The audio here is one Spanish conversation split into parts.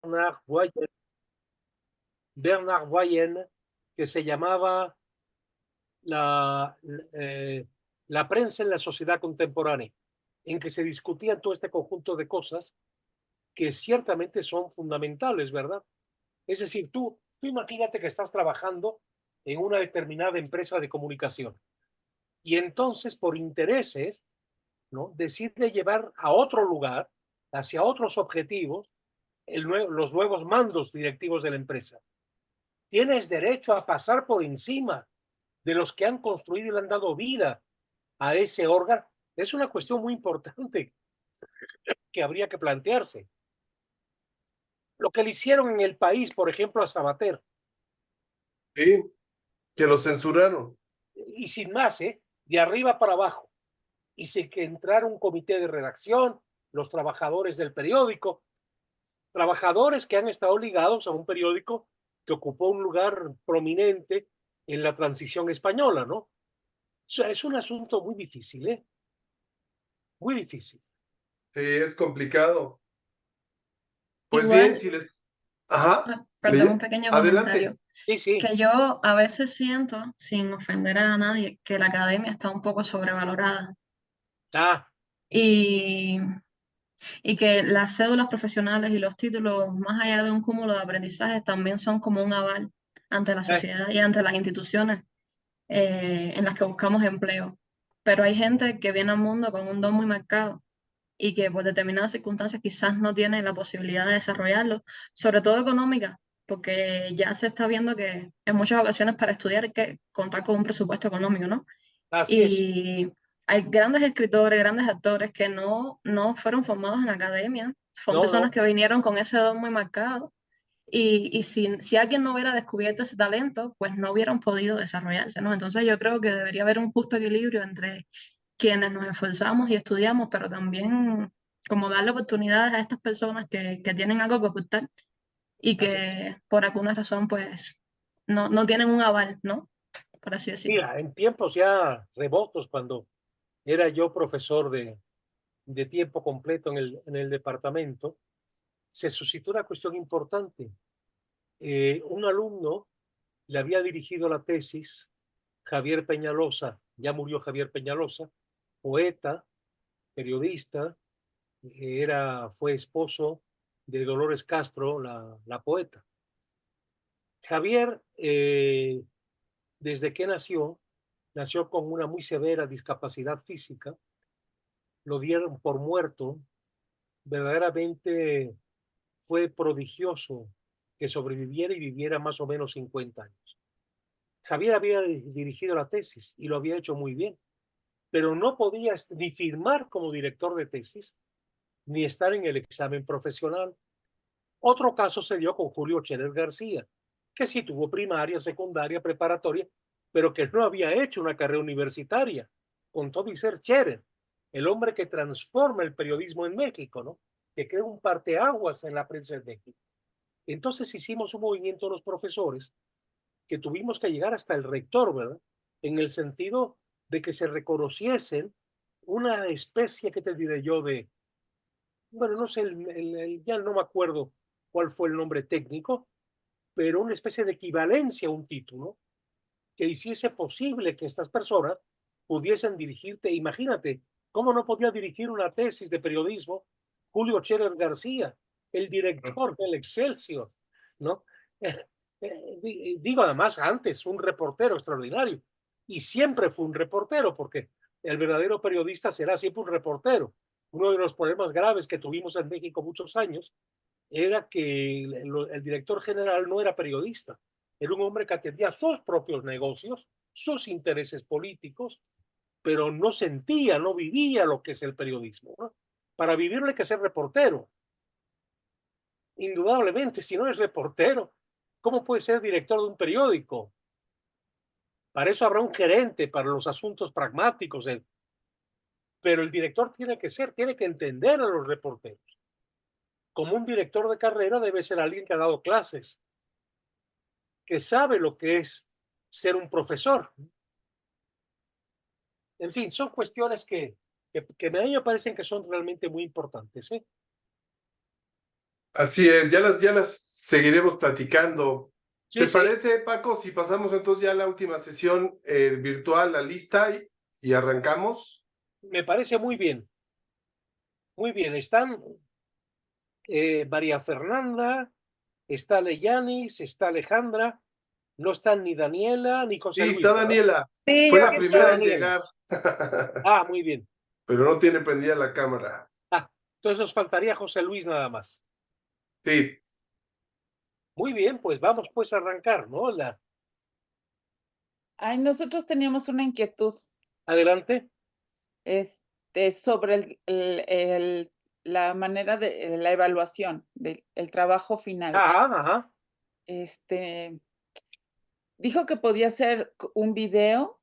Bernard Boyer, Bernard Boyer, que se llamaba la, eh, la prensa en la sociedad contemporánea, en que se discutía todo este conjunto de cosas que ciertamente son fundamentales, ¿verdad? Es decir, tú imagínate que estás trabajando en una determinada empresa de comunicación y entonces por intereses, ¿no? Decide llevar a otro lugar, hacia otros objetivos, los nuevos mandos directivos de la empresa. Tienes derecho a pasar por encima de los que han construido y le han dado vida a ese órgano. Es una cuestión muy importante que habría que plantearse. Lo que le hicieron en el país, por ejemplo, a Sabater, Sí, que lo censuraron. y sin más, ¿eh? De arriba para abajo. Y sin que entrara un comité de redacción, los trabajadores del periódico, trabajadores que han estado ligados a un periódico que ocupó un lugar prominente en la transición española, ¿no? O sea, es un asunto muy difícil, ¿eh? Muy difícil. Sí, es complicado. Pues bien, Igual, si les... Ajá, perdón, un pequeño adelante. comentario, Sí, sí. que yo a veces siento, sin ofender a nadie, que la academia está un poco sobrevalorada Ah, y, y que las cédulas profesionales y los títulos, más allá de un cúmulo de aprendizajes, también son como un aval ante la eh, sociedad y ante las instituciones en las que buscamos empleo. Pero hay gente que viene al mundo con un don muy marcado y que por determinadas circunstancias quizás no tiene la posibilidad de desarrollarlo, sobre todo económica, porque ya se está viendo que en muchas ocasiones para estudiar hay que contar con un presupuesto económico, ¿no? así es. Y hay grandes escritores, grandes actores que no fueron formados en academia, son No, personas no. que vinieron con ese don muy marcado. Y si alguien no hubiera descubierto ese talento, pues no hubieran podido desarrollarse, ¿no? Entonces yo creo que debería haber un justo equilibrio entre quienes nos esforzamos y estudiamos, pero también como darle oportunidades a estas personas que tienen algo que ocultar y Así. que por alguna razón pues no tienen un aval, ¿no? Por así decirlo. Mira, en tiempos ya remotos, cuando era yo profesor de tiempo completo en el departamento, se suscitó una cuestión importante. Un alumno le había dirigido la tesis, Javier Peñalosa, ya murió Javier Peñalosa, poeta, periodista, fue esposo de Dolores Castro, la poeta. Javier, desde que nació con una muy severa discapacidad física, lo dieron por muerto, verdaderamente fue prodigioso que sobreviviera y viviera más o menos 50 años. Javier había dirigido la tesis y lo había hecho muy bien, pero no podía ni firmar como director de tesis, ni estar en el examen profesional. Otro caso se dio con Julio Scherer García, que sí tuvo primaria, secundaria, preparatoria, pero que no había hecho una carrera universitaria, con todo y ser Scherer, el hombre que transforma el periodismo en México, ¿no? Que crea un parteaguas en la prensa en México. Entonces hicimos un movimiento los profesores que tuvimos que llegar hasta el rector, ¿verdad? En el sentido de que se reconociesen una especie, que te diré yo, de, bueno, no sé, ya no me acuerdo cuál fue el nombre técnico, pero una especie de equivalencia a un título que hiciese posible que estas personas pudiesen dirigirte. Imagínate, ¿cómo no podía dirigir una tesis de periodismo Julio Scherer García, el director del Excelsior, ¿no? Digo además antes, un reportero extraordinario, y siempre fue un reportero, porque el verdadero periodista será siempre un reportero. Uno de los problemas graves que tuvimos en México muchos años era que el director general no era periodista, era un hombre que atendía sus propios negocios, sus intereses políticos, pero no sentía, no vivía lo que es el periodismo, ¿no? Para vivirlo hay que ser reportero, indudablemente. Si no es reportero, ¿cómo puede ser director de un periódico? Para eso habrá un gerente para los asuntos pragmáticos, pero el director tiene que entender a los reporteros. Como un director de carrera debe ser alguien que ha dado clases, que sabe lo que es ser un profesor. En fin, son cuestiones que a mí me parecen que son realmente muy importantes, ¿eh? Así es, ya las seguiremos platicando. Sí, ¿Te sí, parece, Paco, si pasamos entonces ya a la última sesión virtual, la lista, y arrancamos? me parece muy bien. Muy bien, están María Fernanda, está Leyanis, está Alejandra, no están ni Daniela ni José Sí, Luis, está ¿verdad? Daniela. Sí, Fue yo la aquí Está primera en estoy. Daniela. llegar, Muy bien. pero no tiene prendida la cámara. Entonces nos faltaría José Luis nada más. Sí, Muy bien, pues vamos pues a arrancar, ¿no? Ay, nosotros teníamos una inquietud, Adelante. sobre la manera de la evaluación del trabajo final. Ajá. Este, dijo que podía ser un video.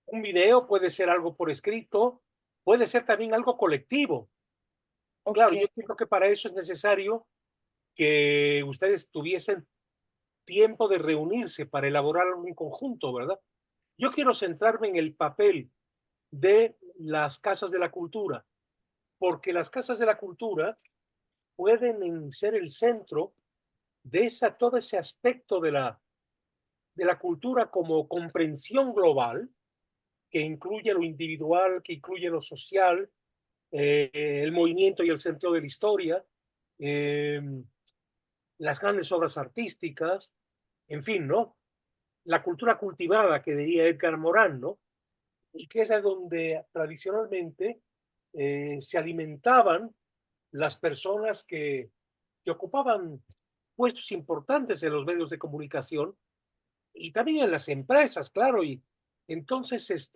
Un video puede ser algo por escrito, puede ser también algo colectivo. Claro, Ok, yo creo que para eso es necesario que ustedes tuviesen tiempo de reunirse para elaborar un conjunto, ¿verdad? Yo quiero centrarme en el papel de las casas de la cultura, porque las casas de la cultura pueden ser el centro de todo ese aspecto de la cultura como comprensión global, que incluye lo individual, que incluye lo social, el movimiento y el sentido de la historia, eh, las grandes obras artísticas, en fin, ¿no? La cultura cultivada, que diría Edgar Morin, ¿no? Y que es de donde tradicionalmente se alimentaban las personas que ocupaban puestos importantes en los medios de comunicación y también en las empresas, claro. Y entonces,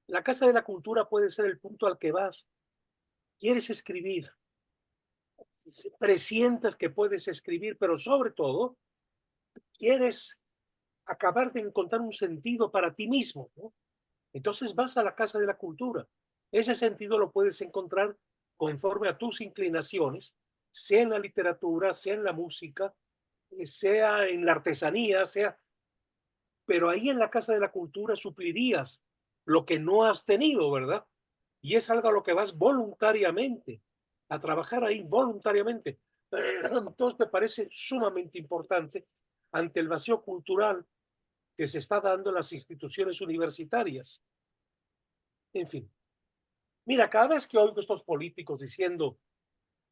la Casa de la Cultura puede ser el punto al que vas. Quieres escribir, presientas que puedes escribir, pero sobre todo, quieres acabar de encontrar un sentido para ti mismo, ¿no? Entonces vas a la Casa de la Cultura. Ese sentido lo puedes encontrar conforme a tus inclinaciones, sea en la literatura, sea en la música, sea en la artesanía, pero ahí en la Casa de la Cultura suplirías lo que no has tenido, ¿verdad? Y es algo a lo que vas voluntariamente, a trabajar ahí voluntariamente. Entonces me parece sumamente importante ante el vacío cultural que se está dando en las instituciones universitarias. En fin, mira, cada vez que oigo estos políticos diciendo,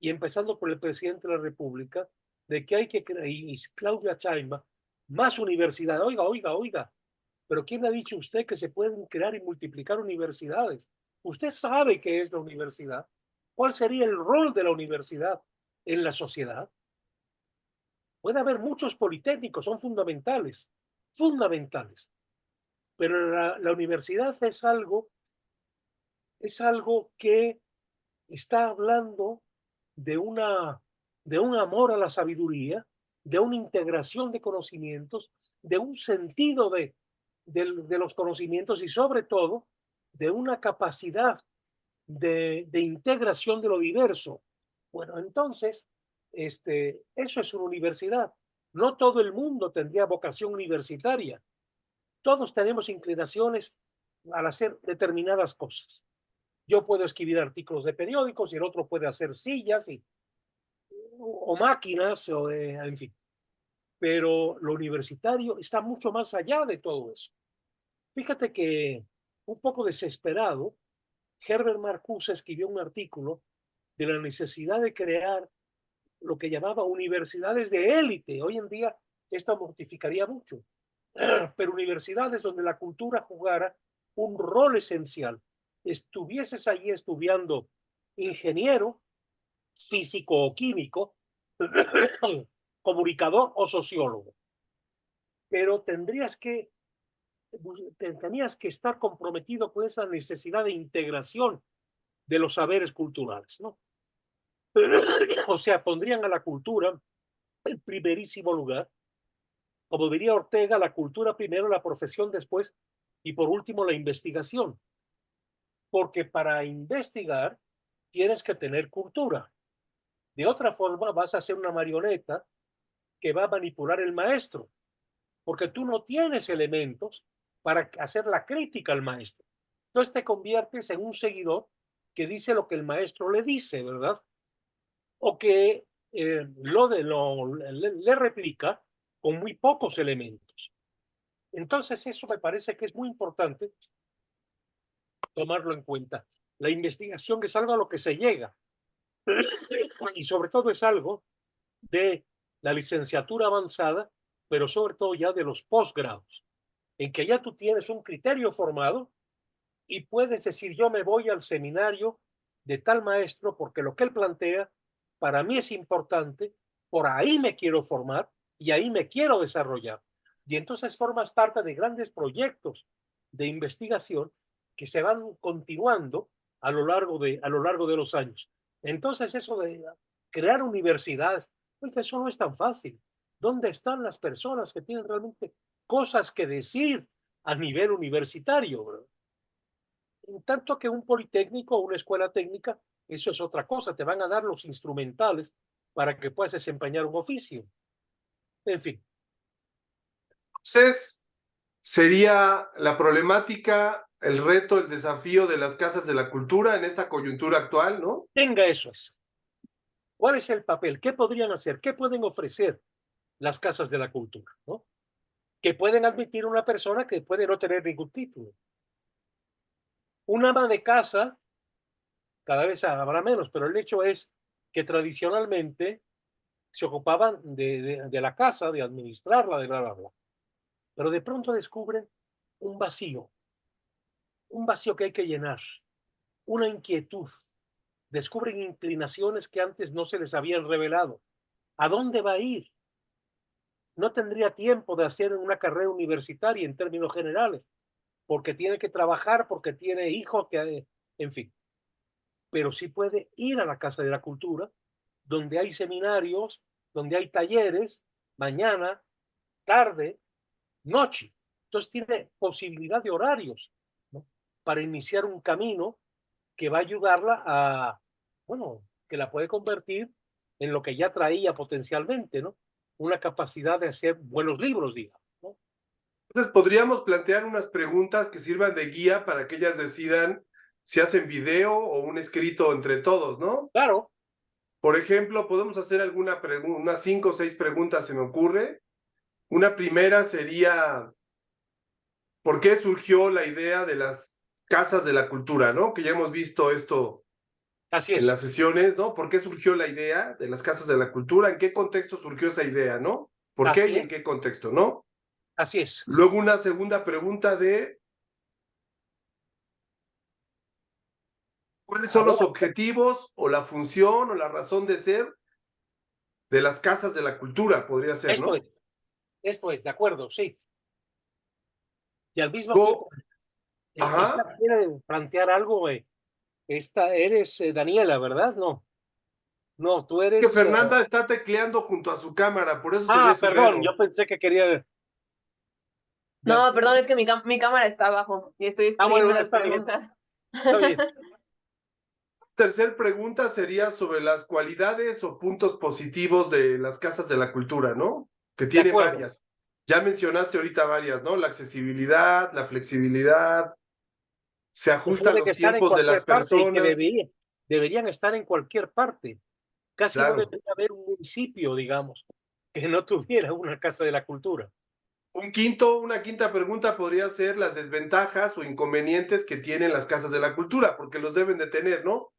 y empezando por el presidente de la República, de que hay que crear, y Claudia Sheinbaum, más universidades. Oiga, pero ¿quién ha dicho usted que se pueden crear y multiplicar universidades? Usted sabe qué es la universidad. ¿Cuál sería el rol de la universidad en la sociedad? Puede haber muchos politécnicos, son fundamentales, pero la universidad es algo que está hablando de, una, de un amor a la sabiduría, de una integración de conocimientos, de un sentido de los conocimientos y sobre todo de una capacidad de integración de lo diverso. Bueno, entonces, eso es una universidad. No todo el mundo tendría vocación universitaria. Todos tenemos inclinaciones al hacer determinadas cosas. Yo puedo escribir artículos de periódicos y el otro puede hacer sillas o máquinas, en fin. Pero lo universitario está mucho más allá de todo eso. Fíjate que un poco desesperado, Herbert Marcuse escribió un artículo de la necesidad de crear lo que llamaba universidades de élite. Hoy en día esto mortificaría mucho, pero universidades donde la cultura jugara un rol esencial. Estuvieses allí estudiando ingeniero, físico o químico, comunicador o sociólogo, pero tenías que estar comprometido con esa necesidad de integración de los saberes culturales, ¿no? O sea, pondrían a la cultura en primerísimo lugar. Como diría Ortega, la cultura primero, la profesión después y por último la investigación. Porque para investigar tienes que tener cultura. De otra forma vas a ser una marioneta que va a manipular el maestro, porque tú no tienes elementos para hacer la crítica al maestro. Entonces te conviertes en un seguidor que dice lo que el maestro le dice, ¿verdad? o que le replica con muy pocos elementos. Entonces, eso me parece que es muy importante tomarlo en cuenta. La investigación es algo a lo que se llega y sobre todo es algo de la licenciatura avanzada, pero sobre todo ya de los posgrados, en que ya tú tienes un criterio formado y puedes decir, yo me voy al seminario de tal maestro porque lo que él plantea para mí es importante, por ahí me quiero formar y ahí me quiero desarrollar. Y entonces formas parte de grandes proyectos de investigación que se van continuando a lo largo de los años. Entonces eso de crear universidades, pues eso no es tan fácil. ¿Dónde están las personas que tienen realmente cosas que decir a nivel universitario, ¿verdad? En tanto que un politécnico o una escuela técnica, eso es otra cosa, te van a dar los instrumentales para que puedas desempeñar un oficio. En fin, Entonces, sería la problemática, el reto, el desafío de las casas de la cultura en esta coyuntura actual, ¿no? tenga eso es. ¿Cuál es el papel? ¿Qué podrían hacer? ¿Qué pueden ofrecer las casas de la cultura? ¿No? Que pueden admitir una persona que puede no tener ningún título. Un ama de casa, cada vez habrá menos, pero el hecho es que tradicionalmente se ocupaban de la casa, de administrarla, de bla, bla, bla. Pero de pronto descubren un vacío que hay que llenar, una inquietud. Descubren inclinaciones que antes no se les habían revelado. ¿A dónde va a ir? No tendría tiempo de hacer una carrera universitaria en términos generales, porque tiene que trabajar, porque tiene hijos, en fin. Pero sí puede ir a la Casa de la Cultura, donde hay seminarios, donde hay talleres, mañana, tarde, noche. Entonces tiene posibilidad de horarios, ¿no? Para iniciar un camino que va a ayudarla a, bueno, que la puede convertir en lo que ya traía potencialmente, ¿no? Una capacidad de hacer buenos libros, digamos, ¿no? Entonces, podríamos plantear unas preguntas que sirvan de guía para que ellas decidan si hacen video o un escrito entre todos, ¿no? Claro, Por ejemplo, podemos hacer alguna pregunta, unas 5 o 6 preguntas se me ocurre. Una primera sería, ¿por qué surgió la idea de las casas de la cultura, ¿no? Que ya hemos visto esto así en es, las sesiones, ¿no? ¿Por qué surgió la idea de las casas de la cultura? ¿En qué contexto surgió esa idea, ¿no? ¿Por qué así y en es, qué contexto, ¿no? así es. Luego una segunda pregunta de ¿cuáles A son ver, los objetivos o la función o la razón de ser de las casas de la cultura? Podría ser, esto ¿no? es, esto es, de acuerdo, sí. Y al mismo tiempo, Luego, esta ajá, quiere plantear algo, esta eres Daniela, ¿verdad? No, no, tú que eres... Fernanda está tecleando junto a su cámara, por eso se ve su perdón, yo dedo. pensé que quería... Ya. No, perdón, es que mi cámara está abajo y estoy escribiendo Bueno, las está bien, preguntas. está bien. Tercer pregunta sería sobre las cualidades o puntos positivos de las casas de la cultura, ¿no? Que De tienen acuerdo. varias. Ya mencionaste ahorita varias, ¿no? La accesibilidad, la flexibilidad, se Que ajusta a tiene que los estar en tiempos de las cualquier parte y que personas. deberían estar en cualquier parte. Casi no Claro. debería haber un municipio, digamos, que no tuviera una casa de la cultura. Una quinta pregunta podría ser las desventajas o inconvenientes que tienen las casas de la cultura, porque los deben de tener, ¿no?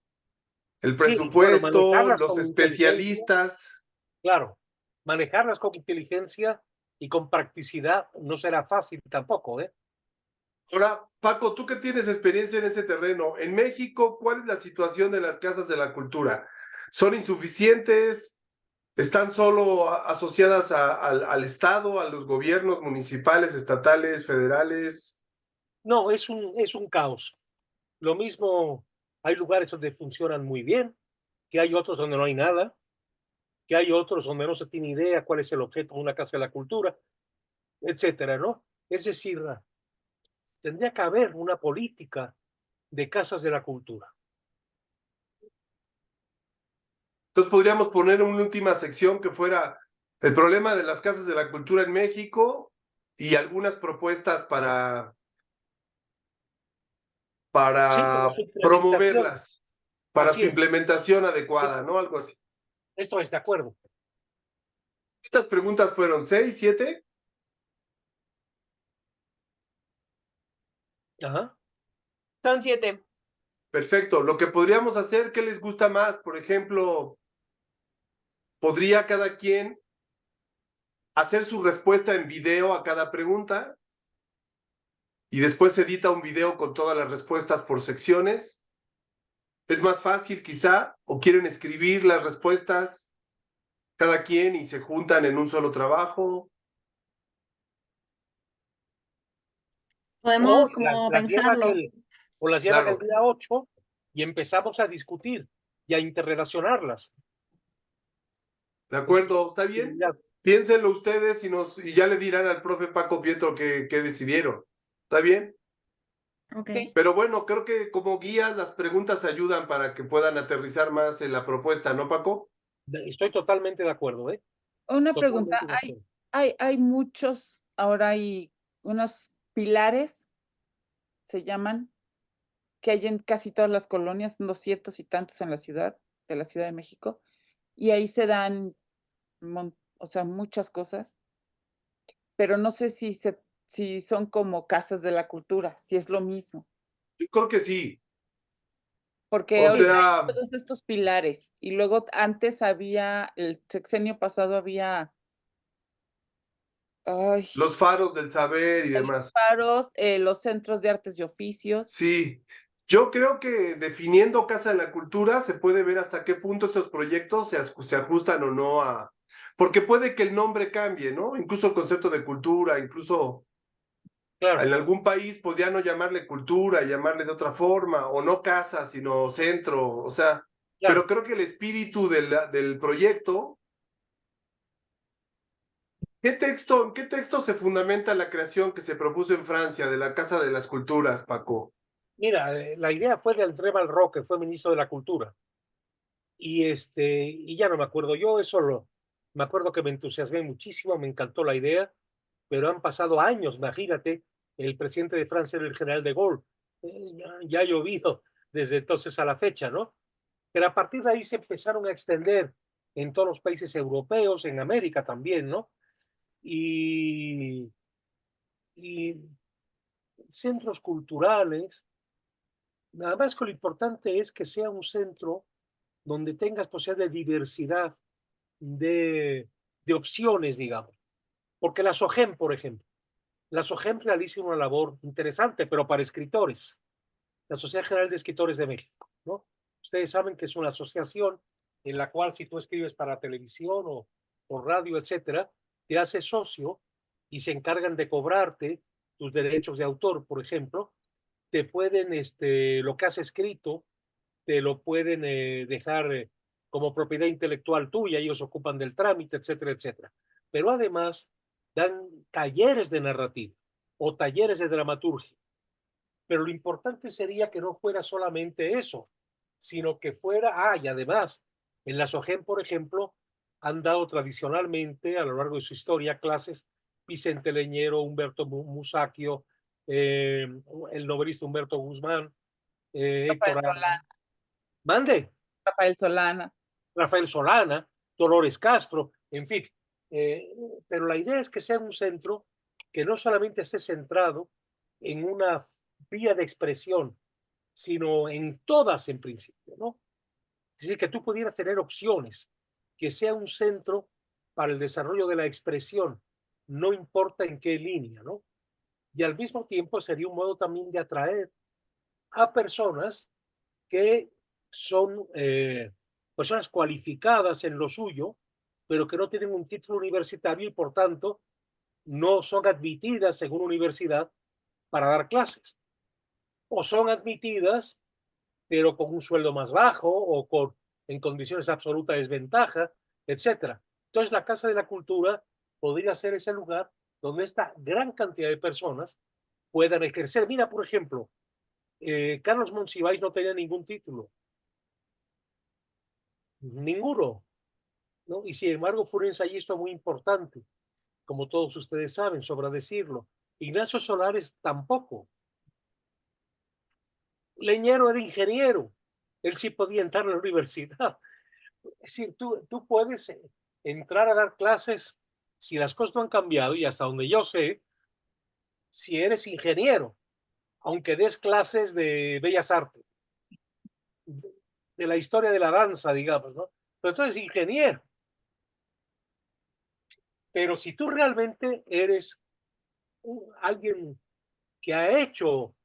El Sí, y bueno, presupuesto, manejarlas los con inteligencia, especialistas. claro, manejarlas con inteligencia y con practicidad no será fácil tampoco, ¿eh? Ahora, Paco, tú que tienes experiencia en ese terreno, en México, ¿cuál es la situación de las casas de la cultura? ¿Son insuficientes? ¿Están solo asociadas al Estado, a los gobiernos municipales, estatales, federales? No, es un caos. Lo mismo, hay lugares donde funcionan muy bien, que hay otros donde no hay nada, que hay otros donde no se tiene idea cuál es el objeto de una casa de la cultura, etcétera, ¿no? Es decir, tendría que haber una política de casas de la cultura. Entonces podríamos poner una última sección que fuera el problema de las casas de la cultura en México y algunas propuestas Sí, para para su implementación. promoverlas, para Así su es. implementación adecuada, ¿no? Algo así. Esto es de acuerdo. Estas preguntas fueron 6, 7. Ajá. Son 7. Perfecto. Lo que podríamos hacer, ¿qué les gusta más? Por ejemplo, ¿podría cada quien hacer su respuesta en video a cada pregunta? Y después se edita un video con todas las respuestas por secciones. ¿Es más fácil quizá? ¿O quieren escribir las respuestas cada quien y se juntan en un solo trabajo? Podemos O como las lleva pensarlo. el Claro, día 8 y empezamos a discutir y a interrelacionarlas. de acuerdo, ¿está bien? Piénsenlo ustedes y ya le dirán al profe Paco Pietro qué decidieron. ¿Está bien? Ok. Pero bueno, creo que como guías las preguntas ayudan para que puedan aterrizar más en la propuesta, ¿no, Paco? Estoy totalmente de acuerdo, ¿eh? Una pregunta, Totalmente de acuerdo. hay muchos, ahora hay unos pilares, se llaman, que hay en casi todas las colonias, 200 y tantos en la ciudad, de la Ciudad de México, y ahí se dan, o sea, muchas cosas, pero no sé si son como casas de la cultura, si es lo mismo, Yo creo que sí. porque O ahorita hay sea, todos estos pilares, y luego antes había, el sexenio pasado había, ay, los faros del saber y los demás. faros, los centros de artes y oficios. Sí, yo creo que definiendo Casa de la Cultura se puede ver hasta qué punto estos proyectos se ajustan o no a... Porque puede que el nombre cambie, ¿no? Incluso el concepto de cultura, incluso Claro, en algún país podría no llamarle cultura, llamarle de otra forma, o no casa, sino centro, o sea, pero claro. creo que el espíritu del proyecto, ¿en qué texto se fundamenta la creación que se propuso en Francia de la Casa de las Culturas, Paco? Mira, la idea fue de André Malraux, que fue ministro de la Cultura. Y ya no me acuerdo yo, me acuerdo que me entusiasmé muchísimo, me encantó la idea, pero han pasado años, imagínate, el presidente de Francia era el general de Gaulle, ya ha llovido desde entonces a la fecha, ¿no? Pero a partir de ahí se empezaron a extender en todos los países europeos, en América también, ¿no? Y, y centros culturales, nada más que lo importante es que sea un centro donde tengas posibilidad de diversidad de opciones, digamos. Porque la SOGEM, por ejemplo, la SOGEM realiza una labor interesante, pero para escritores, la Sociedad General de Escritores de México, ¿no? Ustedes saben que es una asociación en la cual si tú escribes para televisión o radio, etcétera, te haces socio y se encargan de cobrarte tus derechos de autor, por ejemplo, te pueden, lo que has escrito, te lo pueden dejar como propiedad intelectual tuya, ellos ocupan del trámite, etcétera, etcétera. Pero además dan talleres de narrativa o talleres de dramaturgia. Pero lo importante sería que no fuera solamente eso, sino que fuera, y además, en la SOGEM, por ejemplo, han dado tradicionalmente a lo largo de su historia clases Vicente Leñero, Humberto Musacchio, el novelista Humberto Guzmán, Rafael Héctor Solana, Mande, Rafael Solana. Rafael Solana, Dolores Castro, en fin. Eh, pero la idea es que sea un centro que no solamente esté centrado en una vía de expresión, sino en todas en principio, ¿no? Es decir, que tú pudieras tener opciones, que sea un centro para el desarrollo de la expresión, no importa en qué línea, ¿no? Y al mismo tiempo sería un modo también de atraer a personas que son personas cualificadas en lo suyo, pero que no tienen un título universitario y por tanto no son admitidas en una universidad para dar clases. O son admitidas, pero con un sueldo más bajo o en condiciones de absoluta desventaja, etcétera. Entonces, la Casa de la Cultura podría ser ese lugar donde esta gran cantidad de personas puedan ejercer. Mira, por ejemplo, Carlos Monsiváis no tenía ningún título, ninguno, ¿no? Y sin embargo fue un ensayista muy importante, como todos ustedes saben, sobra decirlo. Ignacio Solares tampoco. Leñero era ingeniero, él sí podía entrar a la universidad, Es decir, tú puedes entrar a dar clases si las cosas no han cambiado y hasta donde yo sé, si eres ingeniero, aunque des clases de bellas artes, de la historia de la danza, digamos, ¿no? Pero tú eres ingeniero. Pero si tú realmente eres alguien que ha hecho,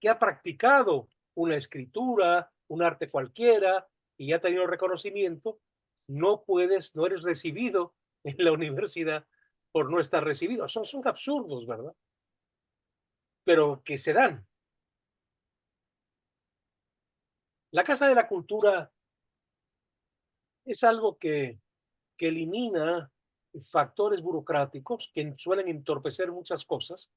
que ha practicado una escritura, un arte cualquiera, y ya ha tenido reconocimiento, no eres recibido en la universidad por no estar recibido. Son absurdos, ¿verdad? Pero que se dan. La Casa de la Cultura es algo que elimina factores burocráticos que suelen entorpecer muchas cosas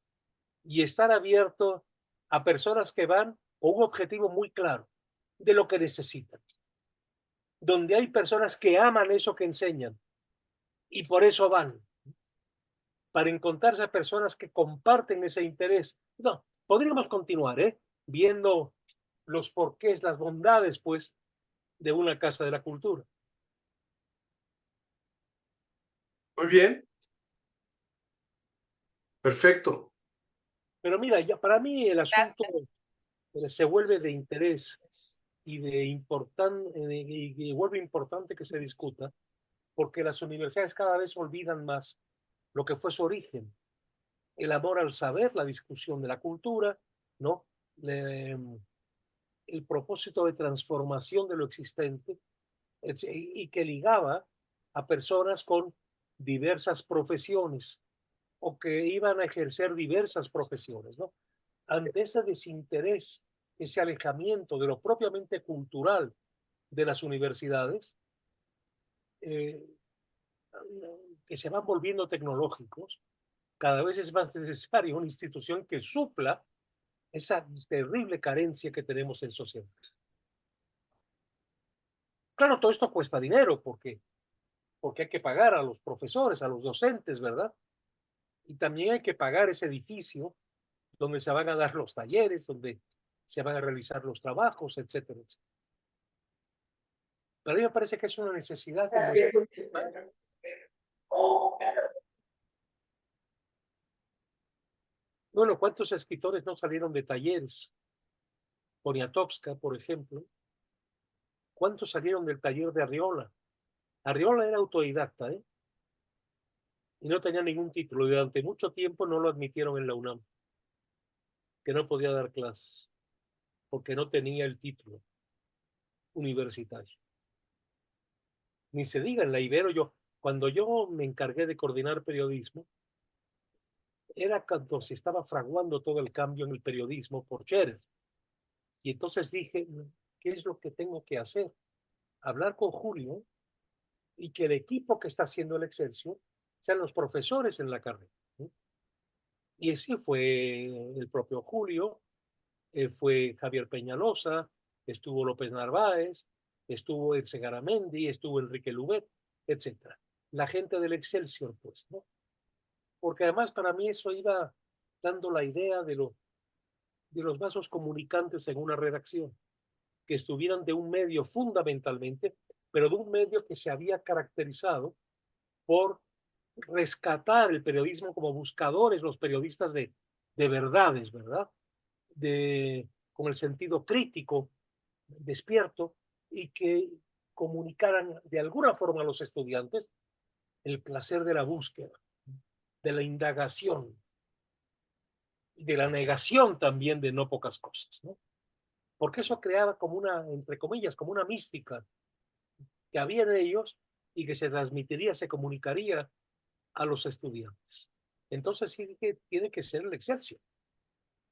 y estar abierto a personas que van con un objetivo muy claro de lo que necesitan, donde hay personas que aman eso que enseñan y por eso van, para encontrarse a personas que comparten ese interés. No, podríamos continuar, viendo los porqués, las bondades, pues, de una casa de la cultura. Muy bien, perfecto. Pero mira, ya para mí el asunto Gracias. se vuelve de interés y y vuelve importante que se discuta, porque las universidades cada vez olvidan más lo que fue su origen, el amor al saber, la discusión de la cultura, ¿no? Le- el propósito de transformación de lo existente y que ligaba a personas con diversas profesiones o que iban a ejercer diversas profesiones, ¿no? Ante ese desinterés, ese alejamiento de lo propiamente cultural de las universidades, eh, que se van volviendo tecnológicos, cada vez es más necesaria una institución que supla esa terrible carencia que tenemos en sociedad. Claro, todo esto cuesta dinero porque hay que pagar a los profesores, a los docentes, ¿verdad? Y también hay que pagar ese edificio donde se van a dar los talleres, donde se van a realizar los trabajos, etcétera, etcétera. Pero a mí me parece que es una necesidad que nuestra... Bueno, ¿cuántos escritores no salieron de talleres? Poniatowska, por ejemplo. ¿Cuántos salieron del taller de Arriola? Arriola era autodidacta, ¿eh? Y no tenía ningún título. Y durante mucho tiempo no lo admitieron en la UNAM, que no podía dar clases, porque no tenía el título universitario. Ni se diga en la Ibero, cuando yo me encargué de coordinar periodismo, era cuando se estaba fraguando todo el cambio en el periodismo por Scherer. Y entonces dije, ¿qué es lo que tengo que hacer? Hablar con Julio y que el equipo que está haciendo el Excelsior sean los profesores en la carrera, ¿no? Y así fue el propio Julio, fue Javier Peñalosa, estuvo López Narváez, estuvo Edse Garamendi, estuvo Enrique Lubet, etcétera. La gente del Excelsior, pues, ¿no? Porque además para mí eso iba dando la idea de los vasos comunicantes en una redacción, que estuvieran de un medio fundamentalmente, pero de un medio que se había caracterizado por rescatar el periodismo como buscadores, los periodistas de verdades, ¿verdad? Con el sentido crítico, despierto, y que comunicaran de alguna forma a los estudiantes el placer de la búsqueda, de la indagación y de la negación también de no pocas cosas, ¿no? Porque eso creaba como una, entre comillas, como una mística que había en ellos y que se transmitiría, se comunicaría a los estudiantes. Entonces sí que tiene que ser el Excelsior,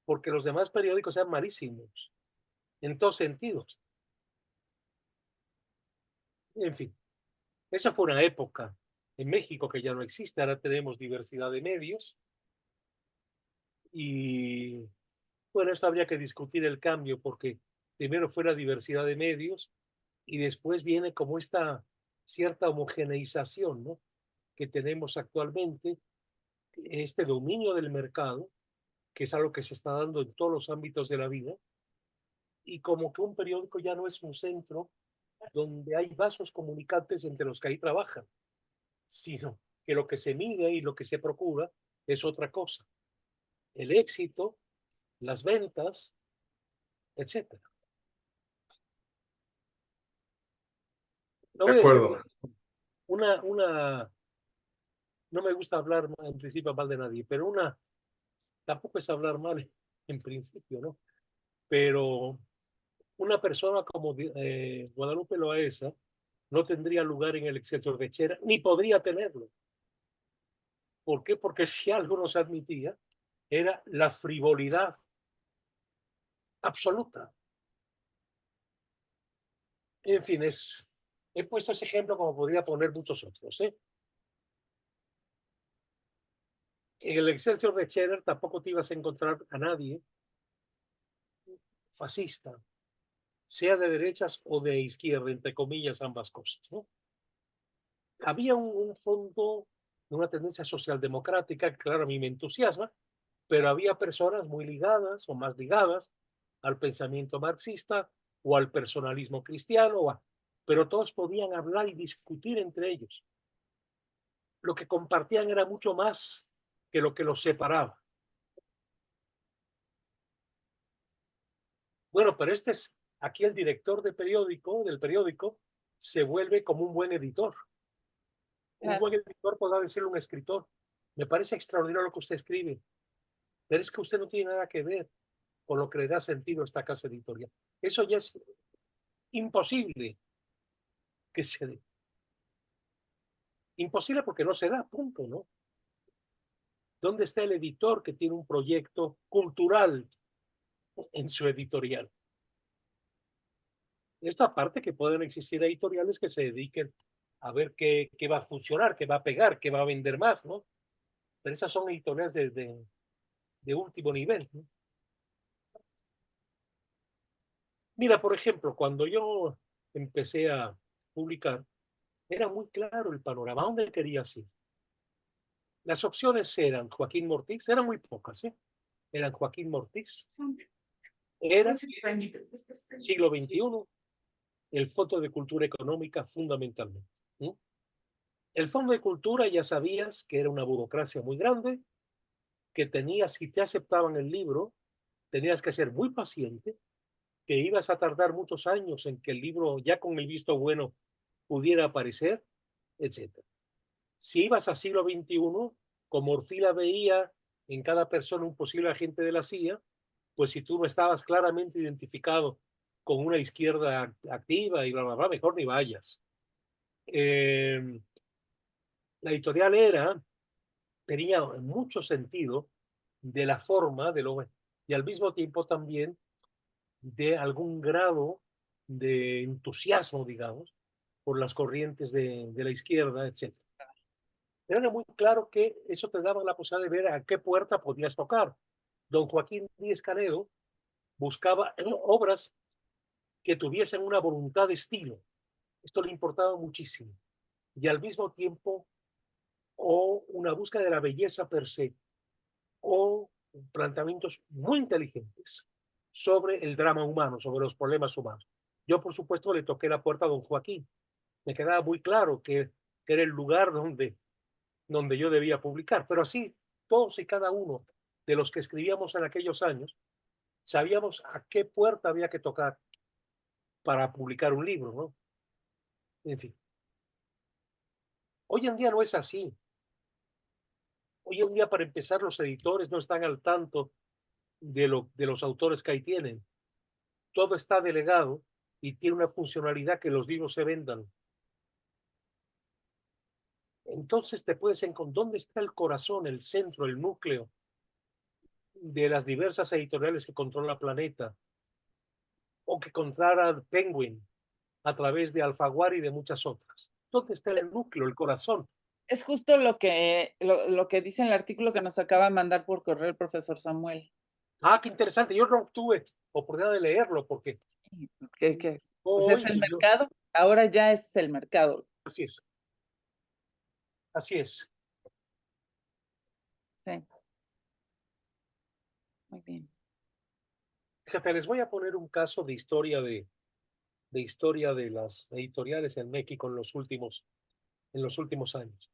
porque los demás periódicos sean malísimos, en todos sentidos. En fin, esa fue una época en México que ya no existe, ahora tenemos diversidad de medios y bueno, esto habría que discutir el cambio porque primero fue la diversidad de medios y después viene como esta cierta homogeneización, ¿no? Que tenemos actualmente, este dominio del mercado, que es algo que se está dando en todos los ámbitos de la vida, y como que un periódico ya no es un centro donde hay vasos comunicantes entre los que ahí trabajan, sino que lo que se mide y lo que se procura es otra cosa. El éxito, las ventas, etcétera. No De voy a decir acuerdo. no me gusta hablar en principio mal de nadie, pero tampoco es hablar mal en principio, ¿no? Pero una persona como Guadalupe Loaesa no tendría lugar en el Excelsior de Chera, ni podría tenerlo. ¿Por qué? Porque si algo nos admitía, era la frivolidad absoluta. En fin, he puesto ese ejemplo como podría poner muchos otros. En el Excelsior de Cheddar tampoco te ibas a encontrar a nadie fascista, sea de derechas o de izquierda, entre comillas, ambas cosas, ¿no? Había un fondo de una tendencia socialdemocrática que, claro, a mí me entusiasma, pero había personas muy ligadas o más ligadas al pensamiento marxista o al personalismo cristiano, pero todos podían hablar y discutir entre ellos. Lo que compartían era mucho más que lo que los separaba. Bueno, pero aquí el director del periódico, se vuelve como un buen editor. Un buen editor podrá decirle un escritor. Me parece extraordinario lo que usted escribe, pero es que usted no tiene nada que ver con lo que le da sentido a esta casa editorial. Eso ya es imposible que se dé. Imposible porque no se da, punto, ¿no? ¿Dónde está el editor que tiene un proyecto cultural en su editorial? Esta parte que pueden existir editoriales que se dediquen a ver qué va a funcionar, qué va a pegar, qué va a vender más, ¿no? Pero esas son editoriales de último nivel, ¿no? Mira, por ejemplo, cuando yo empecé a publicar, era muy claro el panorama, ¿a dónde querías ir? Las opciones eran Joaquín Mortiz, eran muy pocas, ¿eh? Eran Joaquín Mortiz, era siglo XXI, el Fondo de Cultura Económica fundamentalmente. ¿Sí? El Fondo de Cultura ya sabías que era una burocracia muy grande, que tenías, si te aceptaban el libro, tenías que ser muy paciente, que ibas a tardar muchos años en que el libro, ya con el visto bueno, pudiera aparecer, etcétera. Si ibas a siglo XXI, como Orfila veía en cada persona un posible agente de la CIA, pues si tú no estabas claramente identificado con una izquierda activa y bla, bla, bla, mejor ni vayas. La editorial tenía mucho sentido de la forma y al mismo tiempo también de algún grado de entusiasmo, digamos, por las corrientes de la izquierda, etc. Era muy claro que eso te daba la posibilidad de ver a qué puerta podías tocar. Don Joaquín Díez Canedo buscaba obras que tuviesen una voluntad de estilo. Esto le importaba muchísimo. Y al mismo tiempo, o una búsqueda de la belleza per se, o planteamientos muy inteligentes sobre el drama humano, sobre los problemas humanos. Yo, por supuesto, le toqué la puerta a don Joaquín. Me quedaba muy claro que era el lugar donde yo debía publicar, pero así todos y cada uno de los que escribíamos en aquellos años sabíamos a qué puerta había que tocar para publicar un libro, ¿no? En fin, hoy en día no es así. Hoy en día, para empezar, los editores no están al tanto de los autores que ahí tienen. Todo está delegado y tiene una funcionalidad que los libros se vendan. Entonces te puedes encontrar dónde está el corazón, el centro, el núcleo de las diversas editoriales que controla Planeta o que controla Penguin a través de Alfaguara y de muchas otras. ¿Dónde está el núcleo, el corazón? Es justo lo que dice en el artículo que nos acaba de mandar por correo el profesor Samuel. Ah, qué interesante. Yo no tuve oportunidad de leerlo porque Que pues es el hoy yo, mercado, ahora ya es el mercado. así es, así es. Sí, muy bien. Fíjate, les voy a poner un caso de historia de historia de las editoriales en México en los últimos años.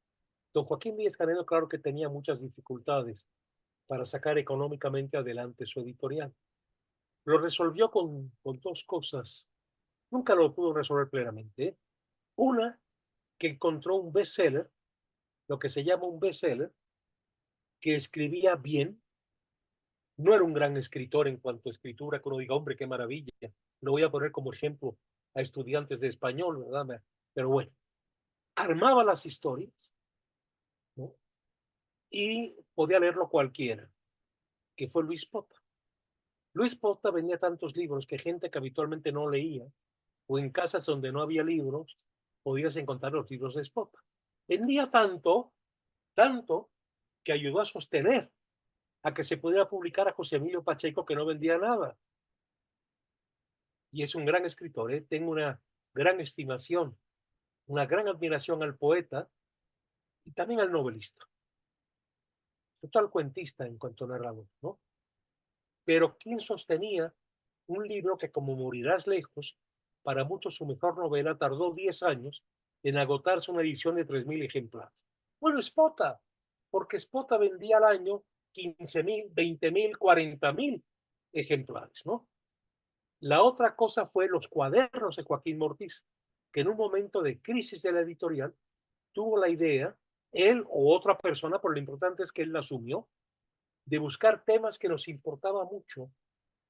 Don Joaquín Díez-Canedo, claro que tenía muchas dificultades para sacar económicamente adelante su editorial. Lo resolvió con dos cosas. Nunca lo pudo resolver plenamente, ¿eh? Una, que encontró un bestseller, lo que se llama un bestseller, que escribía bien. No era un gran escritor en cuanto a escritura, que uno diga, hombre, qué maravilla. Lo voy a poner como ejemplo a estudiantes de español, ¿verdad? Pero bueno, armaba las historias, ¿no? Y podía leerlo cualquiera, que fue Luis Pota. Luis Pota vendía tantos libros que gente que habitualmente no leía, o en casas donde no había libros, podías encontrar los libros de Pota. Vendía tanto, que ayudó a sostener a que se pudiera publicar a José Emilio Pacheco, que no vendía nada. Y es un gran escritor, ¿eh? Tengo una gran estimación, una gran admiración al poeta y también al novelista. Total cuentista en cuanto a narrador, ¿no? Pero quien sostenía un libro que, como Morirás lejos, para muchos su mejor novela, tardó 10 años en agotarse una edición de 3.000 ejemplares. Bueno, Spota, porque Spota vendía al año 15.000, 20.000, 40.000 ejemplares, ¿no? La otra cosa fue los cuadernos de Joaquín Mortiz, que en un momento de crisis de la editorial tuvo la idea, él o otra persona, pero lo importante es que él la asumió, de buscar temas que nos importaba mucho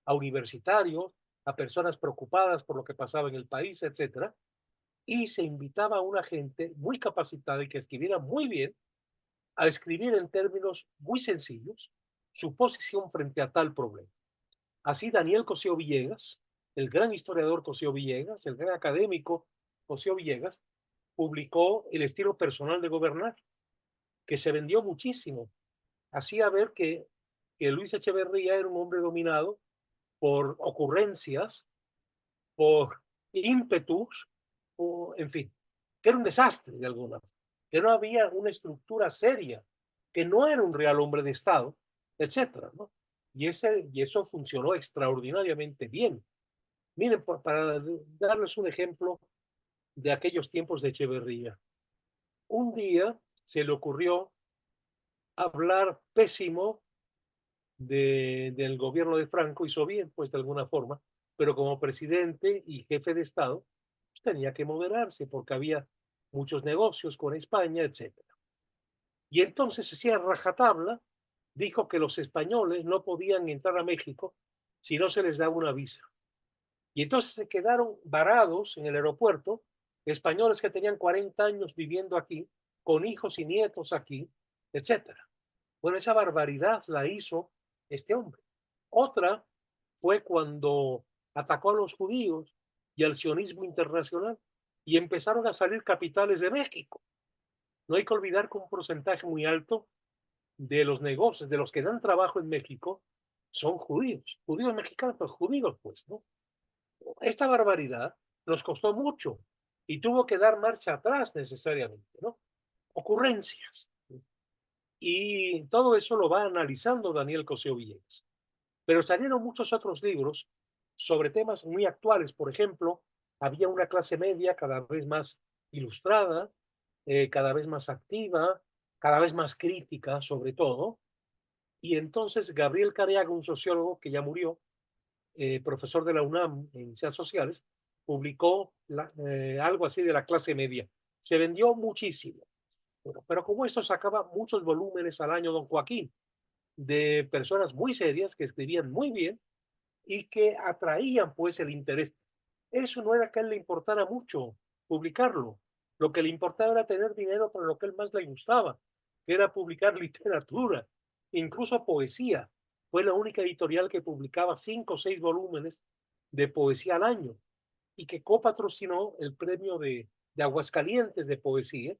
a universitarios, a personas preocupadas por lo que pasaba en el país, etcétera, y se invitaba a una gente muy capacitada y que escribiera muy bien, a escribir en términos muy sencillos su posición frente a tal problema. Así Daniel Cosío Villegas, el gran historiador Cosío Villegas, el gran académico Cosío Villegas, publicó El estilo personal de gobernar, que se vendió muchísimo. Hacía ver que Luis Echeverría era un hombre dominado por ocurrencias, por ímpetus, o, en fin, que era un desastre de alguna forma, que no había una estructura seria, que no era un real hombre de Estado, etcétera, ¿no? Y eso funcionó extraordinariamente bien. Miren, para darles un ejemplo de aquellos tiempos de Echeverría, un día se le ocurrió hablar pésimo del gobierno de Franco, hizo bien, pues de alguna forma, pero como presidente y jefe de Estado, pues, tenía que moderarse porque había muchos negocios con España, etcétera. Y entonces hacía rajatabla, dijo que los españoles no podían entrar a México si no se les daba una visa. Y entonces se quedaron varados en el aeropuerto, españoles que tenían 40 años viviendo aquí, con hijos y nietos aquí, etcétera. Bueno, esa barbaridad la hizo este hombre. Otra fue cuando atacó a los judíos y al sionismo internacional y empezaron a salir capitales de México. No hay que olvidar que un porcentaje muy alto de los negocios, de los que dan trabajo en México, son judíos mexicanos, pero judíos, pues, ¿no? Esta barbaridad nos costó mucho y tuvo que dar marcha atrás necesariamente, ¿no? Ocurrencias. Y todo eso lo va analizando Daniel Cosío Villegas. Pero salieron muchos otros libros sobre temas muy actuales. Por ejemplo, había una clase media cada vez más ilustrada, cada vez más activa, cada vez más crítica, sobre todo. Y entonces Gabriel Careaga, un sociólogo que ya murió, profesor de la UNAM en Ciencias Sociales, publicó algo así de la clase media. Se vendió muchísimo. Bueno, pero como esto sacaba muchos volúmenes al año, don Joaquín, de personas muy serias que escribían muy bien y que atraían pues el interés. Eso no era que a él le importara mucho publicarlo. Lo que le importaba era tener dinero para lo que a él más le gustaba, que era publicar literatura, incluso poesía. Fue la única editorial que publicaba 5 o 6 volúmenes de poesía al año y que copatrocinó el premio de Aguascalientes de poesía,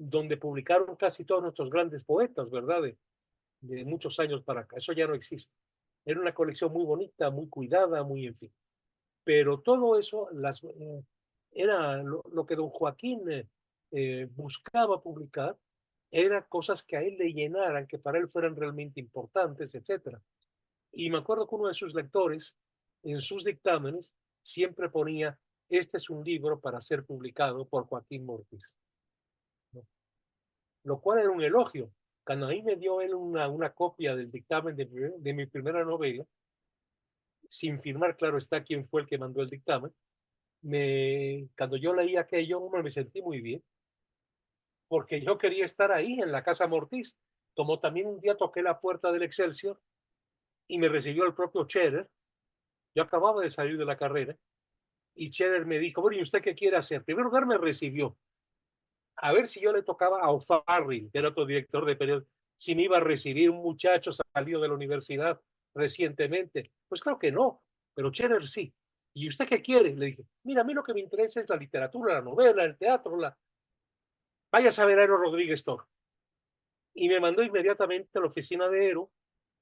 donde publicaron casi todos nuestros grandes poetas, ¿verdad? De muchos años para acá. Eso ya no existe. Era una colección muy bonita, muy cuidada, muy en fin. Pero todo eso era lo que don Joaquín buscaba publicar, eran cosas que a él le llenaran, que para él fueran realmente importantes, etcétera. Y me acuerdo que uno de sus lectores, en sus dictámenes, siempre ponía este es un libro para ser publicado por Joaquín Mortis, ¿no? Lo cual era un elogio. Cuando ahí me dio él una copia del dictamen de mi primera novela, sin firmar, claro está, quién fue el que mandó el dictamen, cuando yo leí aquello, hombre, me sentí muy bien, porque yo quería estar ahí en la Casa Mortis, como también un día toqué la puerta del Excelsior y me recibió el propio Cheddar. Yo acababa de salir de la carrera y Cheddar me dijo, bueno, ¿y usted qué quiere hacer? En primer lugar me recibió, a ver si yo le tocaba a O'Farrill, que era otro director de periódico, si me iba a recibir un muchacho salido de la universidad recientemente. Pues claro que no, pero Cheddar sí. ¿Y usted qué quiere? Le dije, mira, a mí lo que me interesa es la literatura, la novela, el teatro, vaya a saber a Ero Rodríguez Toro. Y me mandó inmediatamente a la oficina de Ero,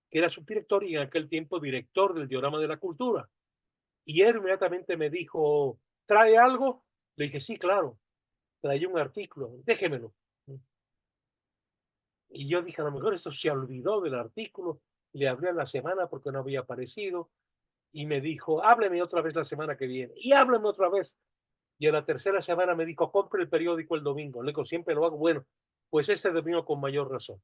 que era subdirector y en aquel tiempo director del Diorama de la Cultura. Y Ero inmediatamente me dijo, ¿trae algo? Le dije, sí, claro, traía un artículo, déjemelo. Y yo dije, a lo mejor esto se olvidó del artículo, le hablé a la semana porque no había aparecido, y me dijo, hábleme otra vez la semana que viene, y hábleme otra vez. Y a la tercera semana me dijo, compre el periódico el domingo. Le digo, siempre lo hago. Bueno, pues este domingo con mayor razón.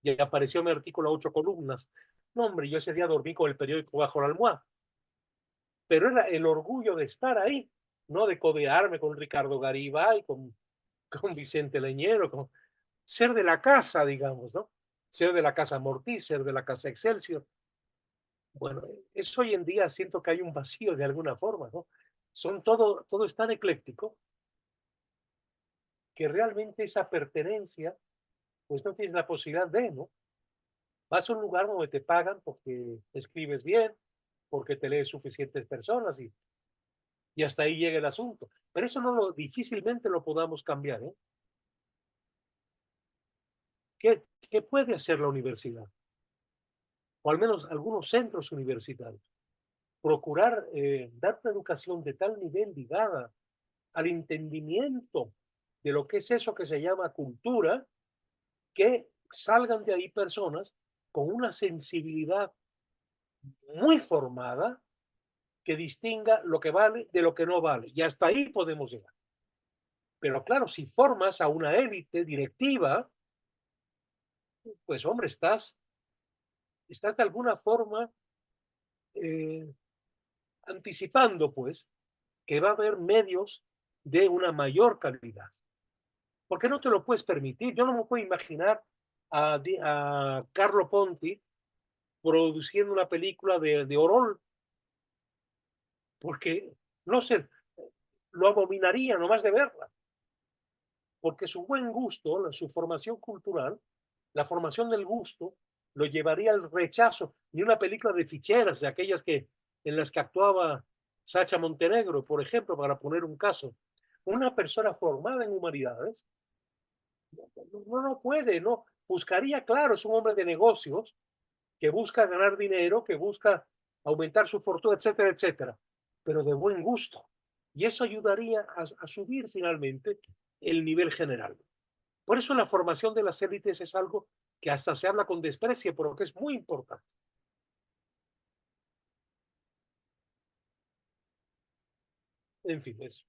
Y apareció mi artículo a 8 columnas. No, hombre, yo ese día dormí con el periódico bajo la almohada. Pero era el orgullo de estar ahí, no de codearme con Ricardo Garibay, con Vicente Leñero, con ser de la casa, digamos, ¿no? Ser de la casa Mortiz, ser de la casa Excelsior. Bueno, eso hoy en día siento que hay un vacío de alguna forma, ¿no? Todo es tan ecléctico que realmente esa pertenencia, pues no tienes la posibilidad de, ¿no? Vas a un lugar donde te pagan porque escribes bien, porque te lees suficientes personas y hasta ahí llega el asunto. Pero eso difícilmente lo podamos cambiar, ¿eh? ¿Qué puede hacer la universidad? O al menos algunos centros universitarios. Procurar dar una educación de tal nivel ligada al entendimiento de lo que es eso que se llama cultura, que salgan de ahí personas con una sensibilidad muy formada que distinga lo que vale de lo que no vale. Y hasta ahí podemos llegar. Pero claro, si formas a una élite directiva, pues hombre, estás de alguna forma eh, anticipando, pues, que va a haber medios de una mayor calidad. ¿Por qué no te lo puedes permitir? Yo no me puedo imaginar a Carlo Ponti produciendo una película de Orol, porque no sé, lo abominaría nomás de verla, porque su buen gusto, su formación cultural, la formación del gusto, lo llevaría al rechazo de una película de ficheras, de aquellas en las que actuaba Sacha Montenegro, por ejemplo, para poner un caso. Una persona formada en humanidades no puede, no. Buscaría, claro, es un hombre de negocios que busca ganar dinero, que busca aumentar su fortuna, etcétera, etcétera, pero de buen gusto. Y eso ayudaría a subir finalmente el nivel general. Por eso la formación de las élites es algo que hasta se habla con desprecio, pero que es muy importante. En fin, eso.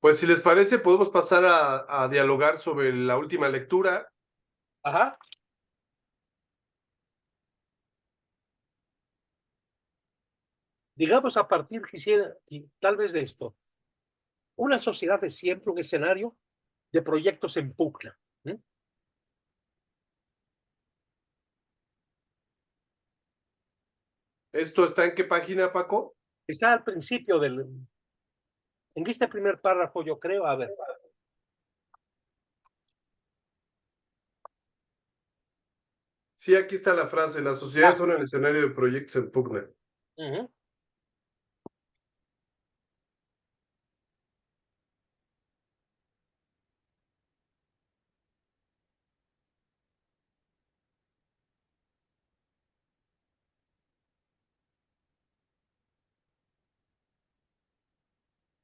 Pues si les parece, podemos pasar a dialogar sobre la última lectura. Ajá. Digamos a partir, quisiera, tal vez de esto, una sociedad es siempre un escenario de proyectos en pugna. ¿Eh? ¿Esto está en qué página, Paco? Está al principio en este primer párrafo, yo creo, a ver. Sí, aquí está la frase. Las sociedades son el escenario de proyectos en pugna. Uh-huh.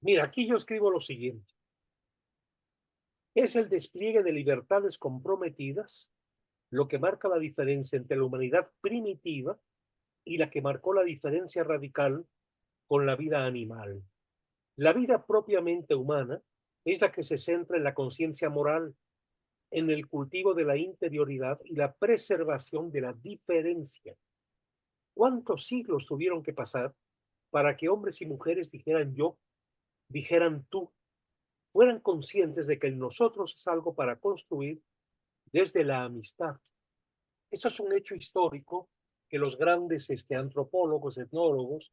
Mira, aquí yo escribo lo siguiente. Es el despliegue de libertades comprometidas lo que marca la diferencia entre la humanidad primitiva y la que marcó la diferencia radical con la vida animal. La vida propiamente humana es la que se centra en la conciencia moral, en el cultivo de la interioridad y la preservación de la diferencia. ¿Cuántos siglos tuvieron que pasar para que hombres y mujeres dijeran yo, dijeran tú, fueran conscientes de que el nosotros es algo para construir desde la amistad? Eso es un hecho histórico que los grandes antropólogos, etnólogos,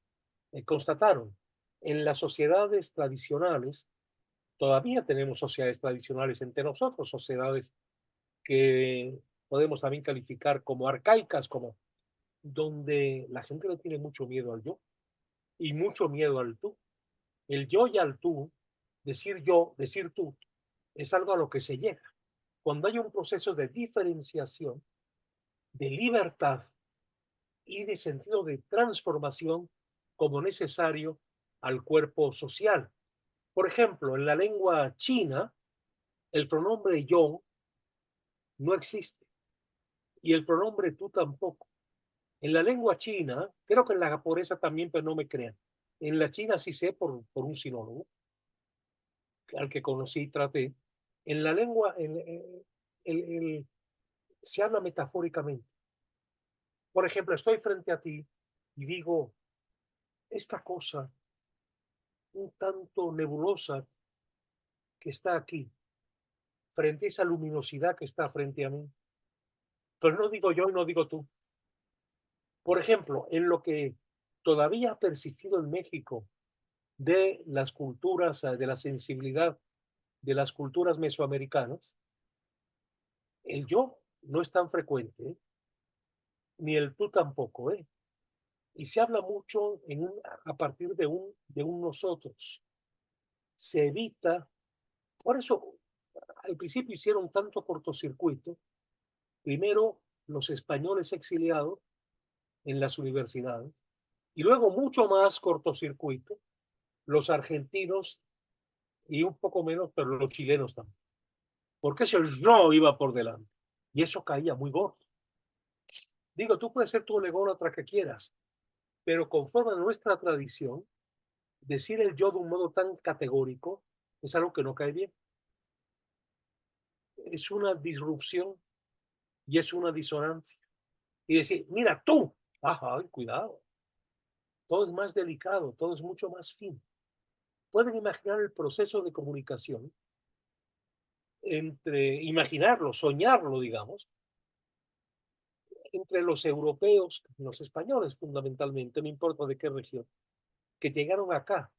constataron. En las sociedades tradicionales, todavía tenemos sociedades tradicionales entre nosotros, sociedades que podemos también calificar como arcaicas, como donde la gente le tiene mucho miedo al yo y mucho miedo al tú. El yo y al tú, decir yo, decir tú, es algo a lo que se llega. Cuando hay un proceso de diferenciación, de libertad y de sentido de transformación como necesario al cuerpo social. Por ejemplo, en la lengua china, el pronombre yo no existe y el pronombre tú tampoco. En la lengua china, creo que en la japonesa también, pero no me crean. En la china sí sé por un sinólogo al que conocí y traté. En la lengua se habla metafóricamente. Por ejemplo, estoy frente a ti y digo, esta cosa un tanto nebulosa que está aquí, frente a esa luminosidad que está frente a mí. Pero no digo yo y no digo tú. Por ejemplo, en lo que todavía ha persistido en México de las culturas, de la sensibilidad de las culturas mesoamericanas, el yo no es tan frecuente, ¿eh? Ni el tú tampoco, ¿eh? Y se habla mucho a partir de un nosotros. Se evita, por eso al principio hicieron tanto cortocircuito. Primero, los españoles exiliados en las universidades, y luego mucho más cortocircuito, los argentinos y un poco menos, pero los chilenos también. Porque ese yo iba por delante y eso caía muy gordo. Digo, tú puedes ser tu ególatra que quieras, pero conforme a nuestra tradición, decir el yo de un modo tan categórico es algo que no cae bien. Es una disrupción y es una disonancia. Y decir, mira tú, ajá, cuidado, todo es más delicado, todo es mucho más fino. Pueden imaginar el proceso de comunicación entre, imaginarlo, soñarlo, digamos, entre los europeos, los españoles fundamentalmente, no importa de qué región, que llegaron acá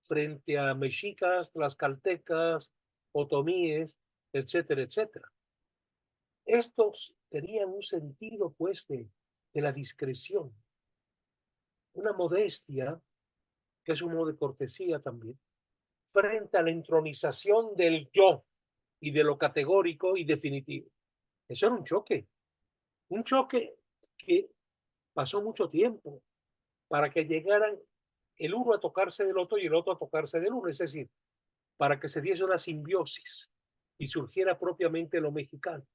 frente a mexicas, tlaxcaltecas, otomíes, etcétera, etcétera. Estos tenían un sentido, pues, de la discreción, una modestia, que es un modo de cortesía también, frente a la entronización del yo y de lo categórico y definitivo. Eso era un choque que pasó mucho tiempo para que llegaran el uno a tocarse del otro y el otro a tocarse del uno, es decir, para que se diese una simbiosis y surgiera propiamente lo mexicano,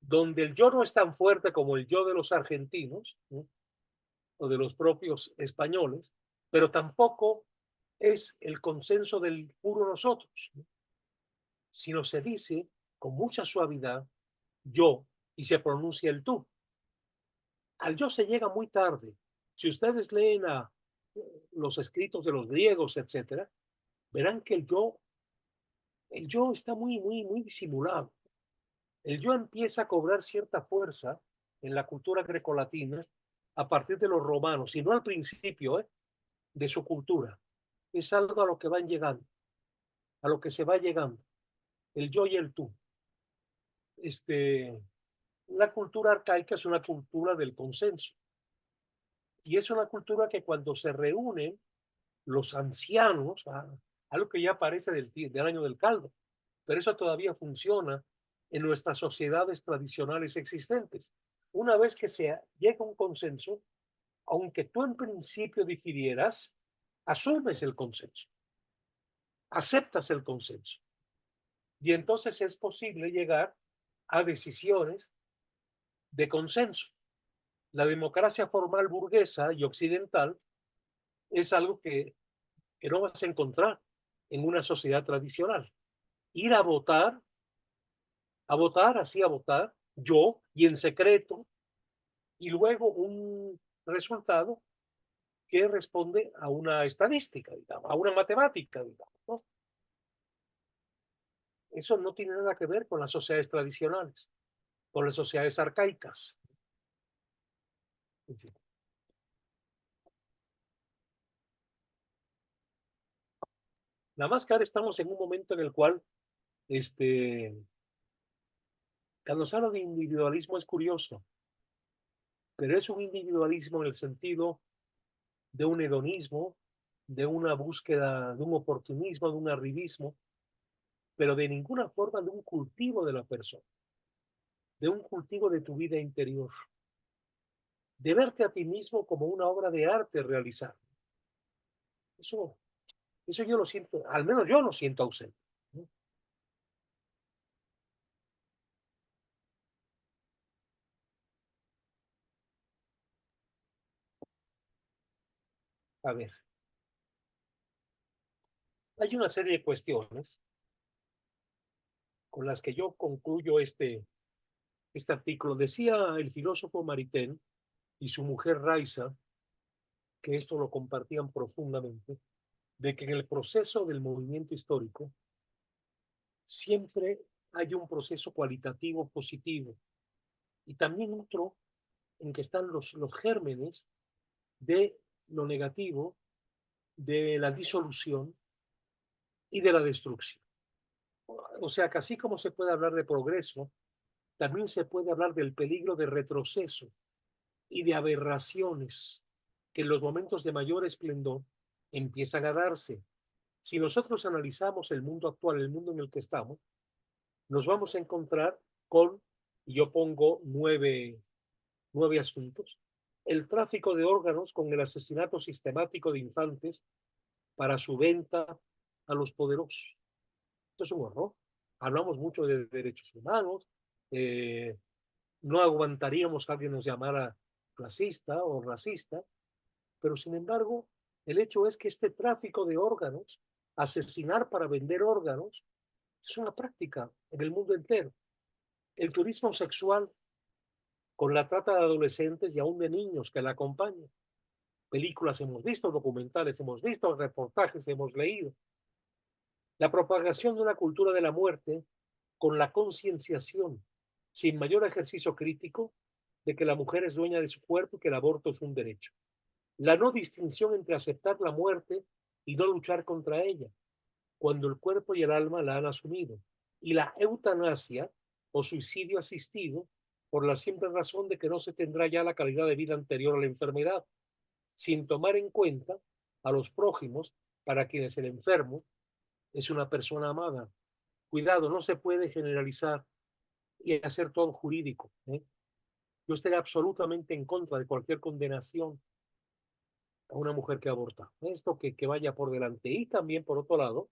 donde el yo no es tan fuerte como el yo de los argentinos, ¿no? O de los propios españoles, pero tampoco es el consenso del puro nosotros, ¿no? Sino se dice con mucha suavidad yo y se pronuncia el tú. Al yo se llega muy tarde. Si ustedes leen los escritos de los griegos, etcétera, verán que el yo está muy disimulado. El yo empieza a cobrar cierta fuerza en la cultura grecolatina a partir de los romanos, y no al principio, de su cultura. Es algo a lo que van llegando, a lo que se va llegando. El yo y el tú. La cultura arcaica es una cultura del consenso. Y es una cultura que cuando se reúnen los ancianos, algo que ya aparece del año del caldo, pero eso todavía funciona en nuestras sociedades tradicionales existentes. Una vez que se llega a un consenso, aunque tú en principio difirieras, asumes el consenso, aceptas el consenso. Y entonces es posible llegar a decisiones de consenso. La democracia formal burguesa y occidental es algo que no vas a encontrar en una sociedad tradicional. Ir a votar, así a votar, yo y en secreto, y luego un resultado que responde a una estadística, digamos, a una matemática, digamos, ¿no? Eso no tiene nada que ver con las sociedades tradicionales, con las sociedades arcaicas. En fin. Nada más que ahora estamos en un momento en el cual, cuando se habla de individualismo es curioso, pero es un individualismo en el sentido de un hedonismo, de una búsqueda, de un oportunismo, de un arribismo, pero de ninguna forma de un cultivo de la persona, de un cultivo de tu vida interior, de verte a ti mismo como una obra de arte realizar. Eso, eso yo lo siento, al menos yo lo siento ausente, ¿no? A ver, hay una serie de cuestiones con las que yo concluyo este artículo. Decía el filósofo Maritain y su mujer Raiza, que esto lo compartían profundamente, de que en el proceso del movimiento histórico siempre hay un proceso cualitativo positivo y también otro en que están los gérmenes de lo negativo, de la disolución y de la destrucción. O sea que así como se puede hablar de progreso, también se puede hablar del peligro de retroceso y de aberraciones que en los momentos de mayor esplendor empiezan a darse. Si nosotros analizamos el mundo actual, el mundo en el que estamos, nos vamos a encontrar con, y yo pongo nueve asuntos, el tráfico de órganos con el asesinato sistemático de infantes para su venta a los poderosos. Esto es un horror. Hablamos mucho de derechos humanos, no aguantaríamos que alguien nos llamara clasista o racista, pero sin embargo, el hecho es que este tráfico de órganos, asesinar para vender órganos, es una práctica en el mundo entero. El turismo sexual con la trata de adolescentes y aún de niños que la acompañan. Películas hemos visto, documentales hemos visto, reportajes hemos leído. La propagación de una cultura de la muerte con la concienciación, sin mayor ejercicio crítico, de que la mujer es dueña de su cuerpo y que el aborto es un derecho. La no distinción entre aceptar la muerte y no luchar contra ella, cuando el cuerpo y el alma la han asumido. Y la eutanasia o suicidio asistido por la simple razón de que no se tendrá ya la calidad de vida anterior a la enfermedad, sin tomar en cuenta a los prójimos para quienes el enfermo es una persona amada. Cuidado, no se puede generalizar y hacer todo jurídico, ¿eh? Yo estaría absolutamente en contra de cualquier condenación a una mujer que aborta. Esto que vaya por delante. Y también, por otro lado,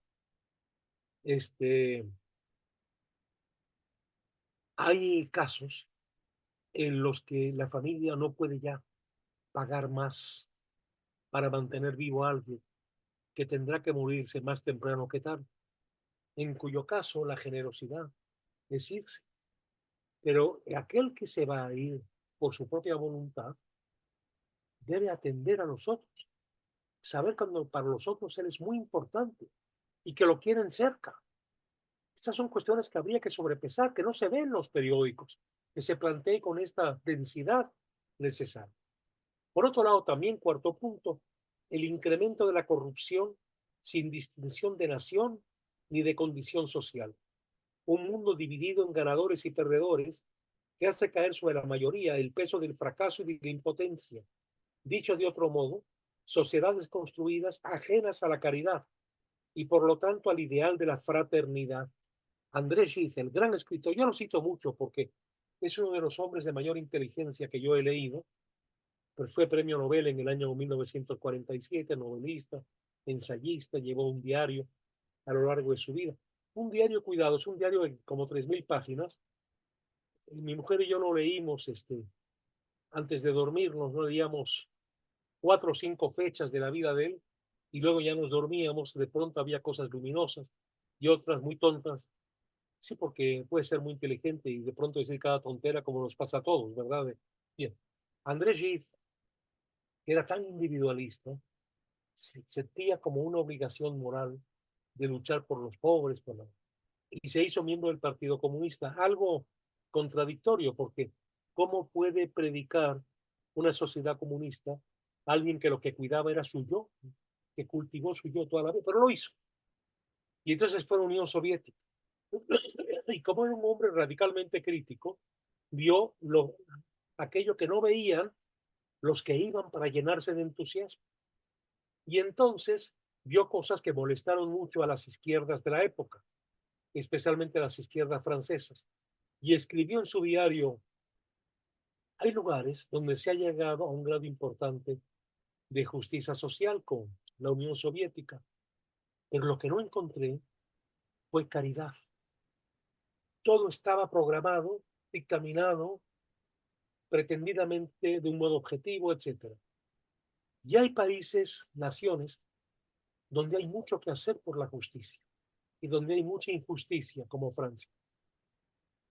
hay casos en los que la familia no puede ya pagar más para mantener vivo a alguien que tendrá que morirse más temprano que tarde, en cuyo caso la generosidad es irse. Pero aquel que se va a ir por su propia voluntad debe atender a nosotros, saber cuando para los otros él es muy importante y que lo quieren cerca. Estas son cuestiones que habría que sobrepesar, que no se ven en los periódicos, que se plantee con esta densidad necesaria. Por otro lado, también, cuarto punto, el incremento de la corrupción sin distinción de nación ni de condición social. Un mundo dividido en ganadores y perdedores que hace caer sobre la mayoría el peso del fracaso y de la impotencia. Dicho de otro modo, sociedades construidas ajenas a la caridad y por lo tanto al ideal de la fraternidad. Andrés Gide, el gran escritor, yo lo cito mucho porque es uno de los hombres de mayor inteligencia que yo he leído, pues fue premio Nobel en el año 1947, novelista, ensayista, llevó un diario a lo largo de su vida. Un diario, cuidado, es un diario de como 3.000 páginas. Mi mujer y yo lo leímos Antes de dormirnos, no leíamos 4 o 5 fechas de la vida de él y luego ya nos dormíamos. De pronto había cosas luminosas y otras muy tontas. Sí, porque puede ser muy inteligente y de pronto decir cada tontera como nos pasa a todos, ¿verdad? Bien. André Gide, que era tan individualista, sentía como una obligación moral de luchar por los pobres, y se hizo miembro del Partido Comunista. Algo contradictorio, porque ¿cómo puede predicar una sociedad comunista alguien que lo que cuidaba era su yo, que cultivó su yo toda la vida? Pero lo hizo. Y entonces fue la Unión Soviética. Y como era un hombre radicalmente crítico, vio aquello que no veían los que iban para llenarse de entusiasmo. Y entonces vio cosas que molestaron mucho a las izquierdas de la época, especialmente a las izquierdas francesas. Y escribió en su diario: hay lugares donde se ha llegado a un grado importante de justicia social con la Unión Soviética, pero lo que no encontré fue caridad. Todo estaba programado, dictaminado, pretendidamente de un modo objetivo, etc. Y hay países, naciones, donde hay mucho que hacer por la justicia y donde hay mucha injusticia, como Francia.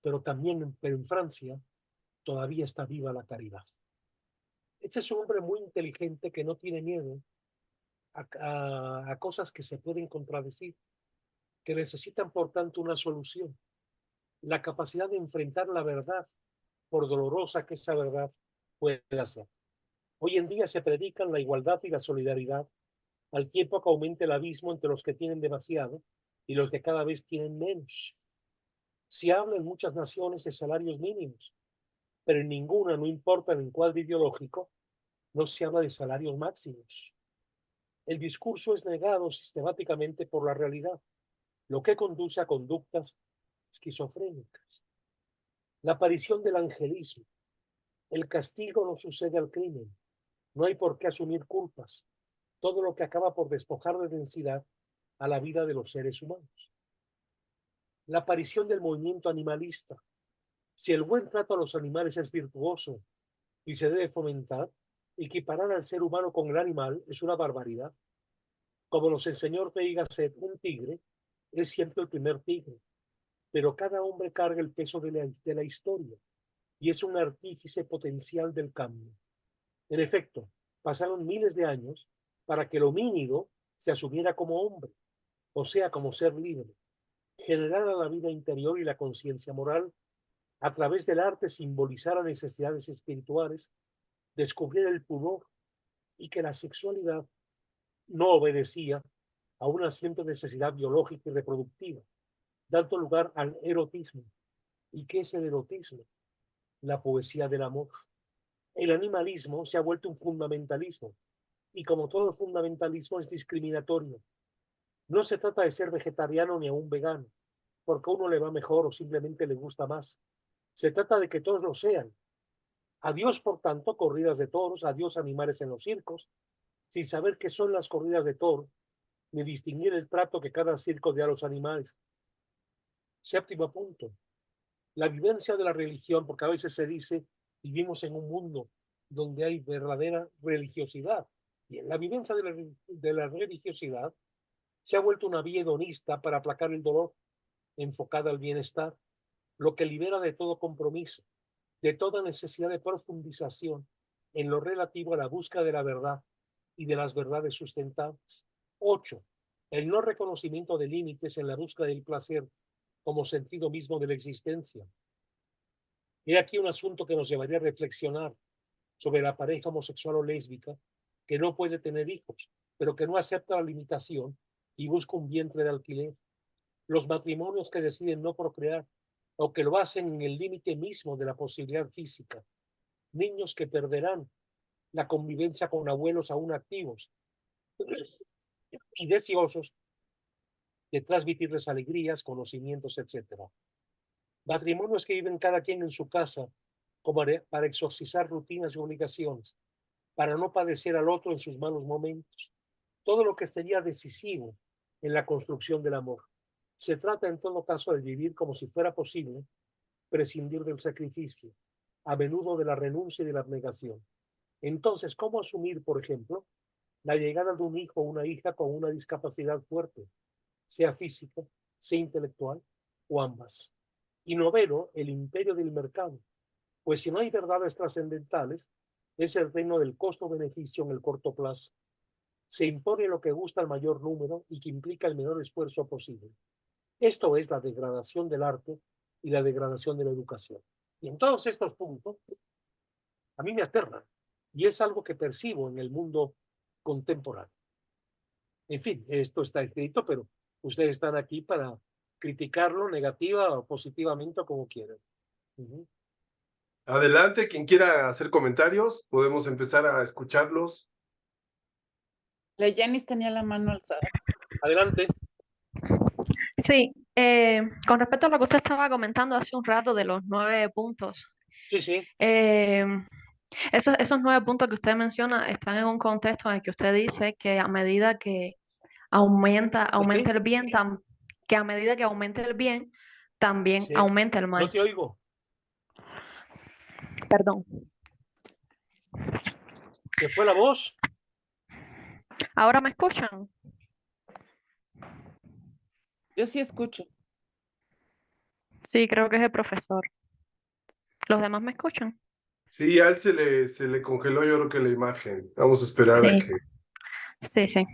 Pero en Francia todavía está viva la caridad. Este es un hombre muy inteligente que no tiene miedo a cosas que se pueden contradecir, que necesitan por tanto una solución. La capacidad de enfrentar la verdad, por dolorosa que esa verdad pueda ser. Hoy en día se predican la igualdad y la solidaridad, al tiempo que aumenta el abismo entre los que tienen demasiado y los que cada vez tienen menos. Se habla en muchas naciones de salarios mínimos, pero en ninguna, no importa el encuadre ideológico, no se habla de salarios máximos. El discurso es negado sistemáticamente por la realidad, lo que conduce a conductas esquizofrénicas. La aparición del angelismo. El castigo no sucede al crimen. No hay por qué asumir culpas. Todo lo que acaba por despojar de densidad a la vida de los seres humanos. La aparición del movimiento animalista. Si el buen trato a los animales es virtuoso y se debe fomentar, equiparar al ser humano con el animal es una barbaridad. Como nos enseñó Ortega y Gasset, un tigre es siempre el primer tigre, pero cada hombre carga el peso de la historia y es un artífice potencial del cambio. En efecto, pasaron miles de años para que el homínido se asumiera como hombre, o sea, como ser libre, generara la vida interior y la conciencia moral, a través del arte simbolizara necesidades espirituales, descubriera el pudor y que la sexualidad no obedecía a una simple necesidad biológica y reproductiva, dando lugar al erotismo. ¿Y qué es el erotismo? La poesía del amor. El animalismo se ha vuelto un fundamentalismo y como todo fundamentalismo es discriminatorio. No se trata de ser vegetariano ni aún vegano, porque a uno le va mejor o simplemente le gusta más. Se trata de que todos lo sean. Adiós, por tanto, corridas de toros, adiós animales en los circos, sin saber qué son las corridas de toros, ni distinguir el trato que cada circo da a los animales. Séptimo punto, la vivencia de la religión, porque a veces se dice, vivimos en un mundo donde hay verdadera religiosidad. Y en la vivencia de la religiosidad se ha vuelto una vía hedonista para aplacar el dolor, enfocada al bienestar, lo que libera de todo compromiso, de toda necesidad de profundización en lo relativo a la búsqueda de la verdad y de las verdades sustentables. 8. El no reconocimiento de límites en la búsqueda del placer como sentido mismo de la existencia. He aquí un asunto que nos llevaría a reflexionar sobre la pareja homosexual o lésbica que no puede tener hijos, pero que no acepta la limitación y busca un vientre de alquiler. Los matrimonios que deciden no procrear o que lo hacen en el límite mismo de la posibilidad física. Niños que perderán la convivencia con abuelos aún activos y deseosos de transmitirles alegrías, conocimientos, etc. Matrimonios que viven cada quien en su casa como para exorcizar rutinas y obligaciones, para no padecer al otro en sus malos momentos. Todo lo que sería decisivo en la construcción del amor. Se trata en todo caso de vivir como si fuera posible prescindir del sacrificio, a menudo de la renuncia y de la abnegación. Entonces, ¿cómo asumir, por ejemplo, la llegada de un hijo o una hija con una discapacidad fuerte, sea física, sea intelectual o ambas? Y noveno, el imperio del mercado. Pues si no hay verdades trascendentales, es el reino del costo-beneficio en el corto plazo. Se impone lo que gusta al mayor número y que implica el menor esfuerzo posible. Esto es la degradación del arte y la degradación de la educación. Y en todos estos puntos, a mí me aterran. Y es algo que percibo en el mundo contemporáneo. En fin, esto está escrito, pero ustedes están aquí para criticarlo negativa o positivamente, como quieran. Adelante, quien quiera hacer comentarios, podemos empezar a escucharlos. Leyanis tenía la mano alzada. Adelante. Sí, con respecto a lo que usted estaba comentando hace un rato de los 9 puntos, Sí, sí. esos 9 puntos que usted menciona están en un contexto en el que usted dice que a medida que aumenta qué? el bien, que a medida que aumenta el bien, también Sí. aumenta el No mal. te oigo. Perdón. ¿Se fue la voz? ¿Ahora me escuchan? Yo sí escucho. Sí, creo que es el profesor. ¿Los demás me escuchan? Sí, a él se le congeló yo creo que la imagen. Vamos a esperar a Sí, que... sí, sí.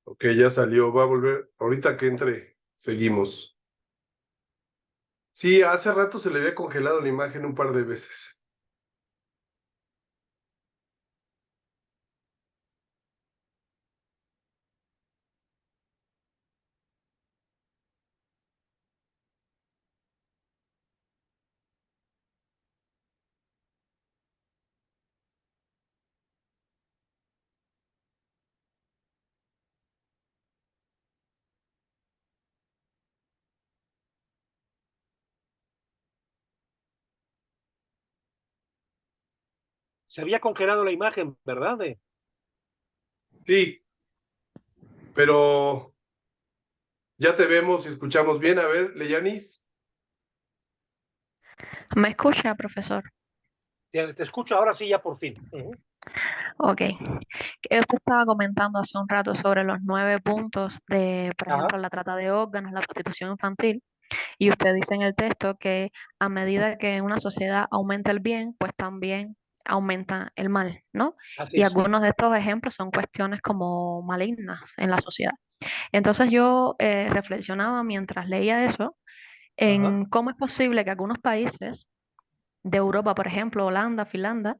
Ok, ya salió, va a volver. Ahorita que entre, seguimos. Sí, hace rato se le había congelado la imagen un par de veces. Se había congelado la imagen, ¿verdad? Sí, pero ya te vemos y escuchamos bien. A ver, Leyanis. ¿Me escucha, profesor? Te escucho ahora sí, ya por fin. Ok. Usted estaba comentando hace un rato sobre los 9 puntos de, por Ajá. ejemplo, la trata de órganos, la prostitución infantil, y usted dice en el texto que a medida que en una sociedad aumenta el bien, pues también aumenta el mal, ¿no? Así Y es. algunos de estos ejemplos son cuestiones como malignas en la sociedad. Entonces yo reflexionaba mientras leía eso en cómo es posible que algunos países de Europa, por ejemplo, Holanda, Finlandia,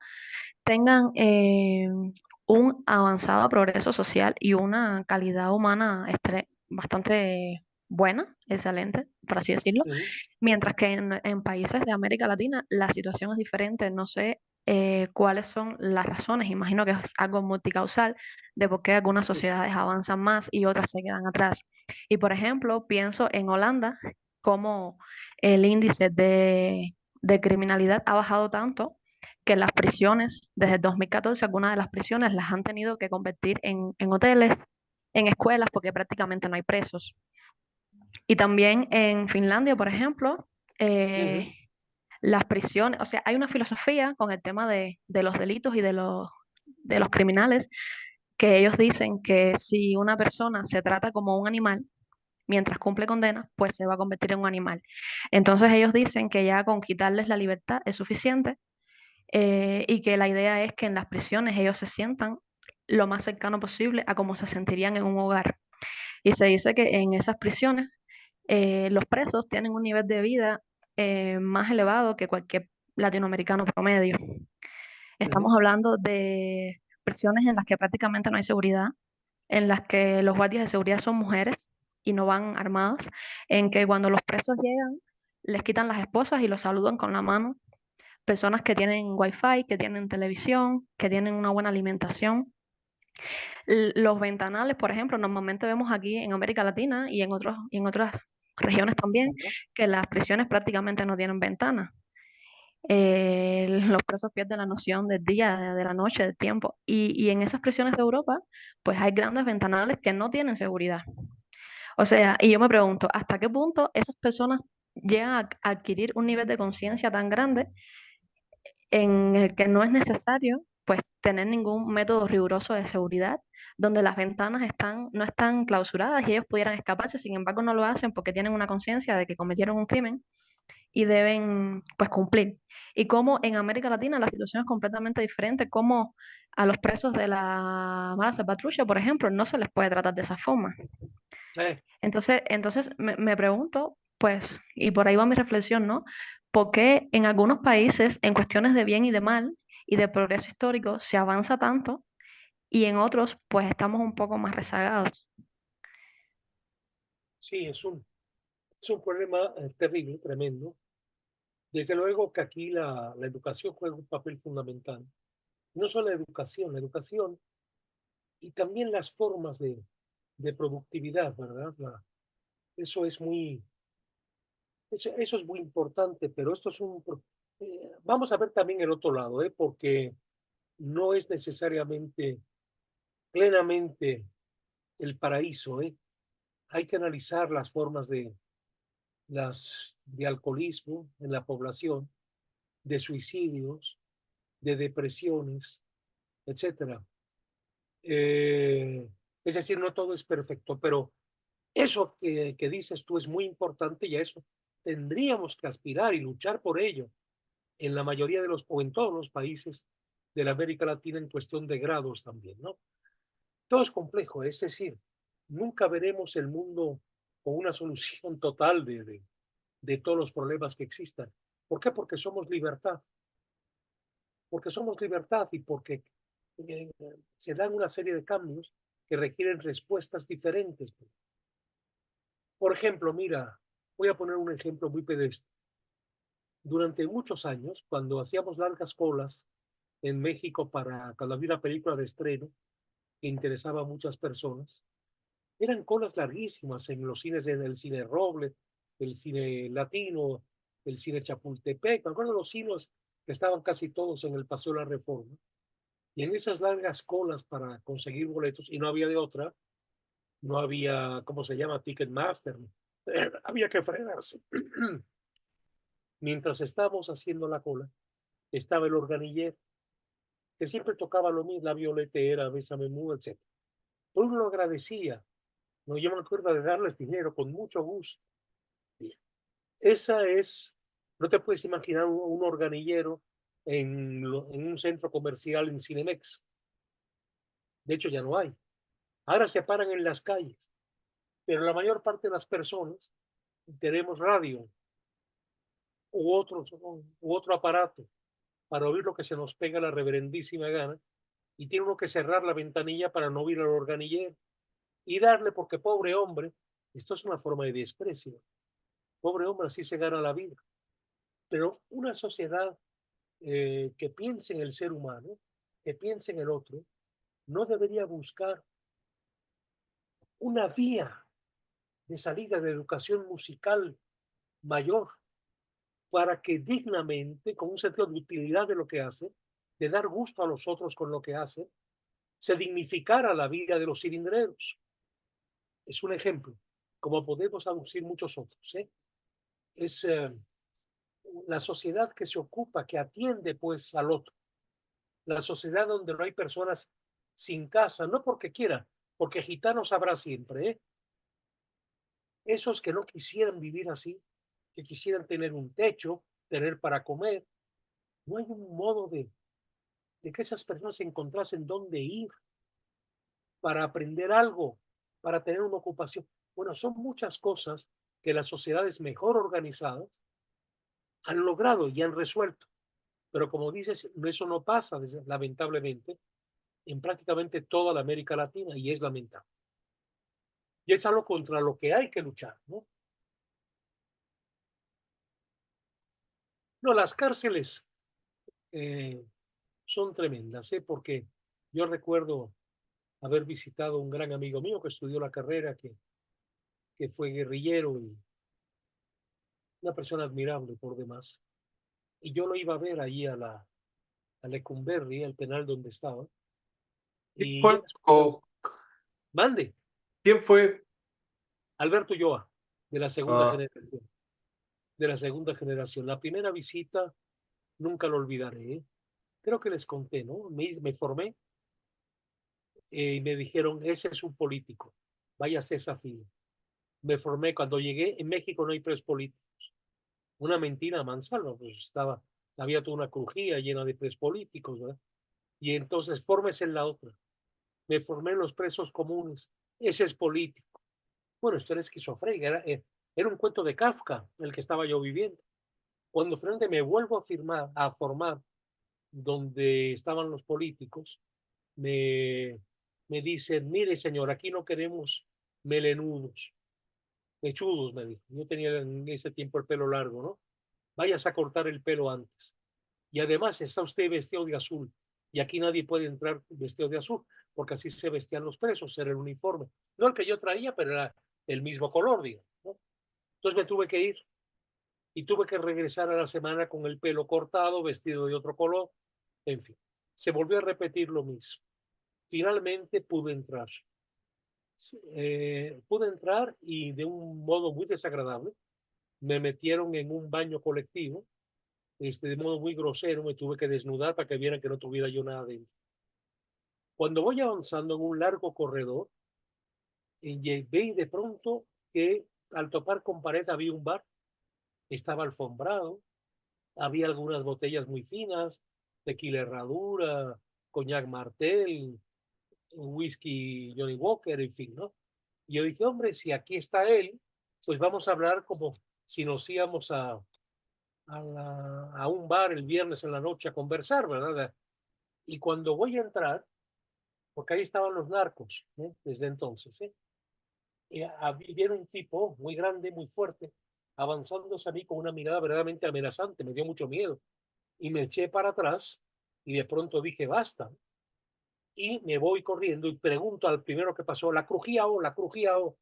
tengan un avanzado progreso social y una calidad humana bastante buena, excelente, por así decirlo, mientras que en países de América Latina la situación es diferente. No sé cuáles son las razones, imagino que es algo multicausal de por qué algunas sociedades avanzan más y otras se quedan atrás. Y por ejemplo, pienso en Holanda, como el índice de criminalidad ha bajado tanto que las prisiones, desde el 2014, algunas de las prisiones las han tenido que convertir en hoteles, en escuelas, porque prácticamente no hay presos. Y también en Finlandia, por ejemplo, las prisiones, o sea, hay una filosofía con el tema de los delitos y de los criminales, que ellos dicen que si una persona se trata como un animal, mientras cumple condena, pues se va a convertir en un animal. Entonces ellos dicen que ya con quitarles la libertad es suficiente, y que la idea es que en las prisiones ellos se sientan lo más cercano posible a cómo se sentirían en un hogar. Y se dice que en esas prisiones los presos tienen un nivel de vida más elevado que cualquier latinoamericano promedio. Estamos hablando de prisiones en las que prácticamente no hay seguridad, en las que los guardias de seguridad son mujeres y no van armados, en que cuando los presos llegan les quitan las esposas y los saludan con la mano, personas que tienen wifi, que tienen televisión, que tienen una buena alimentación. Los ventanales, por ejemplo, normalmente vemos aquí en América Latina y en otras regiones también, que las prisiones prácticamente no tienen ventanas. Los presos pierden la noción del día, de la noche, del tiempo. Y en esas prisiones de Europa, pues hay grandes ventanales que no tienen seguridad. O sea, y yo me pregunto, ¿hasta qué punto esas personas llegan a adquirir un nivel de conciencia tan grande en el que no es necesario pues tener ningún método riguroso de seguridad, donde las ventanas no están clausuradas y ellos pudieran escaparse, sin embargo no lo hacen porque tienen una conciencia de que cometieron un crimen y deben pues cumplir? Y como en América Latina la situación es completamente diferente, como a los presos de la Mala Salvatrucha, por ejemplo, no se les puede tratar de esa forma. Entonces me pregunto, pues, y por ahí va mi reflexión, ¿no? ¿Por qué en algunos países, en cuestiones de bien y de mal y de progreso histórico, se avanza tanto y en otros, pues, estamos un poco más rezagados? Sí, es un problema terrible, tremendo. Desde luego que aquí la educación juega un papel fundamental. No solo la educación y también las formas de productividad, ¿verdad? Eso es muy, eso es muy importante, pero esto es vamos a ver también el otro lado, ¿eh? Porque no es necesariamente plenamente el paraíso, ¿eh? Hay que analizar las formas de alcoholismo en la población, de suicidios, de depresiones, etcétera. Es decir, no todo es perfecto, pero eso que dices tú es muy importante y a eso tendríamos que aspirar y luchar por ello en la mayoría de o en todos los países de la América Latina en cuestión de grados también, ¿no? Todo es complejo, es decir, nunca veremos el mundo con una solución total de todos los problemas que existan. ¿Por qué? Porque somos libertad y porque eh, se dan una serie de cambios que requieren respuestas diferentes. Por ejemplo, mira, voy a poner un ejemplo muy pedestre. Durante muchos años, cuando hacíamos largas colas en México para cuando había una película de estreno que interesaba a muchas personas, eran colas larguísimas en los cines, en el cine Roble, el cine Latino, el cine Chapultepec. Me acuerdo de los cines que estaban casi todos en el Paseo de la Reforma. Y en esas largas colas para conseguir boletos, y no había de otra, no había, ¿cómo se llama? Ticketmaster. Había que frenarse. Mientras estábamos haciendo la cola, estaba el organillero, que siempre tocaba lo mismo, la violetera, Bésame Mucho, etc. Pero uno lo agradecía. No, yo me acuerdo de darles dinero con mucho gusto. Esa es, no te puedes imaginar un organillero en un centro comercial en Cinemex. De hecho, ya no hay. Ahora se paran en las calles, pero la mayor parte de las personas tenemos radio u otro aparato para oír lo que se nos pega la reverendísima gana y tiene uno que cerrar la ventanilla para no oír al organillero y darle porque pobre hombre, esto es una forma de desprecio, pobre hombre así se gana la vida. Pero una sociedad que piense en el ser humano, que piense en el otro, no debería buscar una vía de salida de educación musical mayor para que dignamente, con un sentido de utilidad de lo que hace, de dar gusto a los otros con lo que hace, se dignificara la vida de los cilindreros. Es un ejemplo, como podemos aducir muchos otros. Es la sociedad que se ocupa, que atiende pues al otro. La sociedad donde no hay personas sin casa, no porque quieran, porque gitanos habrá siempre. Esos que no quisieran vivir así, que quisieran tener un techo, tener para comer, no hay un modo de que esas personas se encontrasen dónde ir para aprender algo, para tener una ocupación. Bueno, son muchas cosas que las sociedades mejor organizadas han logrado y han resuelto. Pero como dices, eso no pasa, lamentablemente, en prácticamente toda la América Latina y es lamentable. Y es algo contra lo que hay que luchar, ¿no? No, las cárceles son tremendas, porque yo recuerdo haber visitado un gran amigo mío que estudió la carrera, que fue guerrillero y una persona admirable por demás. Y yo lo iba a ver ahí a Lecumberri, al penal donde estaba. ¿Quién Y fue? mande, ¿Quién fue? Alberto Ulloa, de la segunda Ah, generación. De la segunda generación. La primera visita nunca lo olvidaré. Creo que les conté, ¿no? Me formé y me dijeron, ese es un político, váyase a esa fila. Me formé cuando llegué, en México no hay presos políticos. Una mentira mansalva, pues había toda una crujía llena de presos políticos, ¿verdad? Y entonces fórmese en la otra. Me formé en los presos comunes, ese es político. Bueno, esto era esquizofrénica, era un cuento de Kafka el que estaba yo viviendo. Cuando finalmente me vuelvo a formar donde estaban los políticos, me, me dicen, mire señor, aquí no queremos melenudos, mechudos, me dijo. Yo tenía en ese tiempo el pelo largo, ¿no? Vayas a cortar el pelo antes. Y además está usted vestido de azul. Y aquí nadie puede entrar vestido de azul, porque así se vestían los presos, era el uniforme. No el que yo traía, pero era el mismo color, digo, ¿no? Entonces me tuve que ir y tuve que regresar a la semana con el pelo cortado, vestido de otro color, en fin. Se volvió a repetir lo mismo. Finalmente pude entrar y de un modo muy desagradable me metieron en un baño colectivo, de modo muy grosero, me tuve que desnudar para que vieran que no tuviera yo nada dentro. Cuando voy avanzando en un largo corredor, vi de pronto que al topar con pared había un bar, estaba alfombrado, había algunas botellas muy finas, tequila Herradura, coñac Martel, whisky Johnny Walker, en fin, ¿no? Y yo dije, hombre, si aquí está él, pues vamos a hablar como si nos íbamos a un bar el viernes en la noche a conversar, ¿verdad? Y cuando voy a entrar, porque ahí estaban los narcos, desde entonces, viene un tipo muy grande, muy fuerte, avanzándose a mí con una mirada verdaderamente amenazante, me dio mucho miedo. Y me eché para atrás y de pronto dije, basta. Y me voy corriendo y pregunto al primero que pasó, la crujía o la crujía o.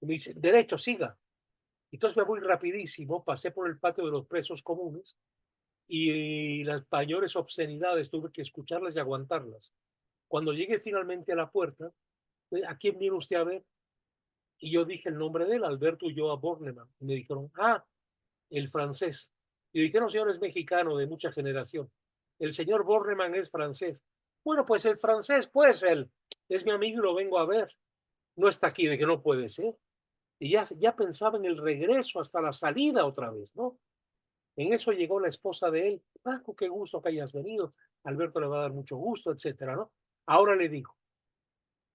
Y me dice, derecho, siga. Entonces me voy rapidísimo, pasé por el patio de los presos comunes y las mayores obscenidades tuve que escucharlas y aguantarlas. Cuando llegué finalmente a la puerta, ¿a quién viene usted a ver? Y yo dije el nombre de él, Alberto Ulloa Bornemann. Y me dijeron, el francés. Y dijeron, señor, es mexicano de mucha generación. El señor Bornemann es francés. Bueno, pues el francés, pues él es mi amigo y lo vengo a ver. No está aquí, de que no puede ser. Y ya pensaba en el regreso hasta la salida otra vez, ¿no? En eso llegó la esposa de él. Paco, qué gusto que hayas venido. Alberto le va a dar mucho gusto, etcétera, ¿no? Ahora le digo.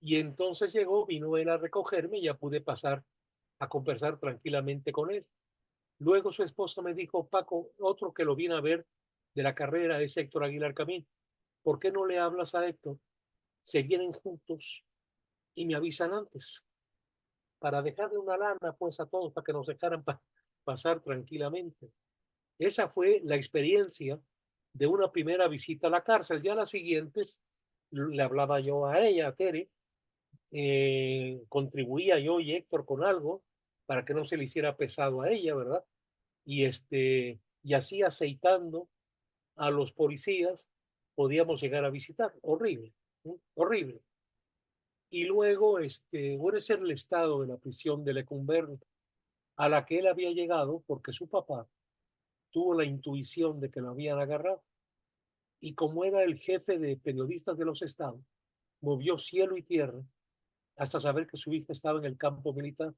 Y entonces llegó, vino él a recogerme y ya pude pasar a conversar tranquilamente con él. Luego su esposa me dijo, Paco, otro que lo viene a ver de la carrera es Héctor Aguilar Camín. ¿Por qué no le hablas a Héctor? Se vienen juntos y me avisan antes para dejarle una lana pues a todos para que nos dejaran pasar tranquilamente. Esa fue la experiencia de una primera visita a la cárcel. Ya las siguientes le hablaba yo a ella, a Tere, contribuía yo y Héctor con algo para que no se le hiciera pesado a ella, ¿verdad? Y así aceitando a los policías podíamos llegar a visitar. Horrible, ¿sí? Horrible. Y luego, bueno, ese era el estado de la prisión de Lecumberri, a la que él había llegado porque su papá tuvo la intuición de que lo habían agarrado. Y como era el jefe de periodistas de los estados, movió cielo y tierra hasta saber que su hija estaba en el campo militar,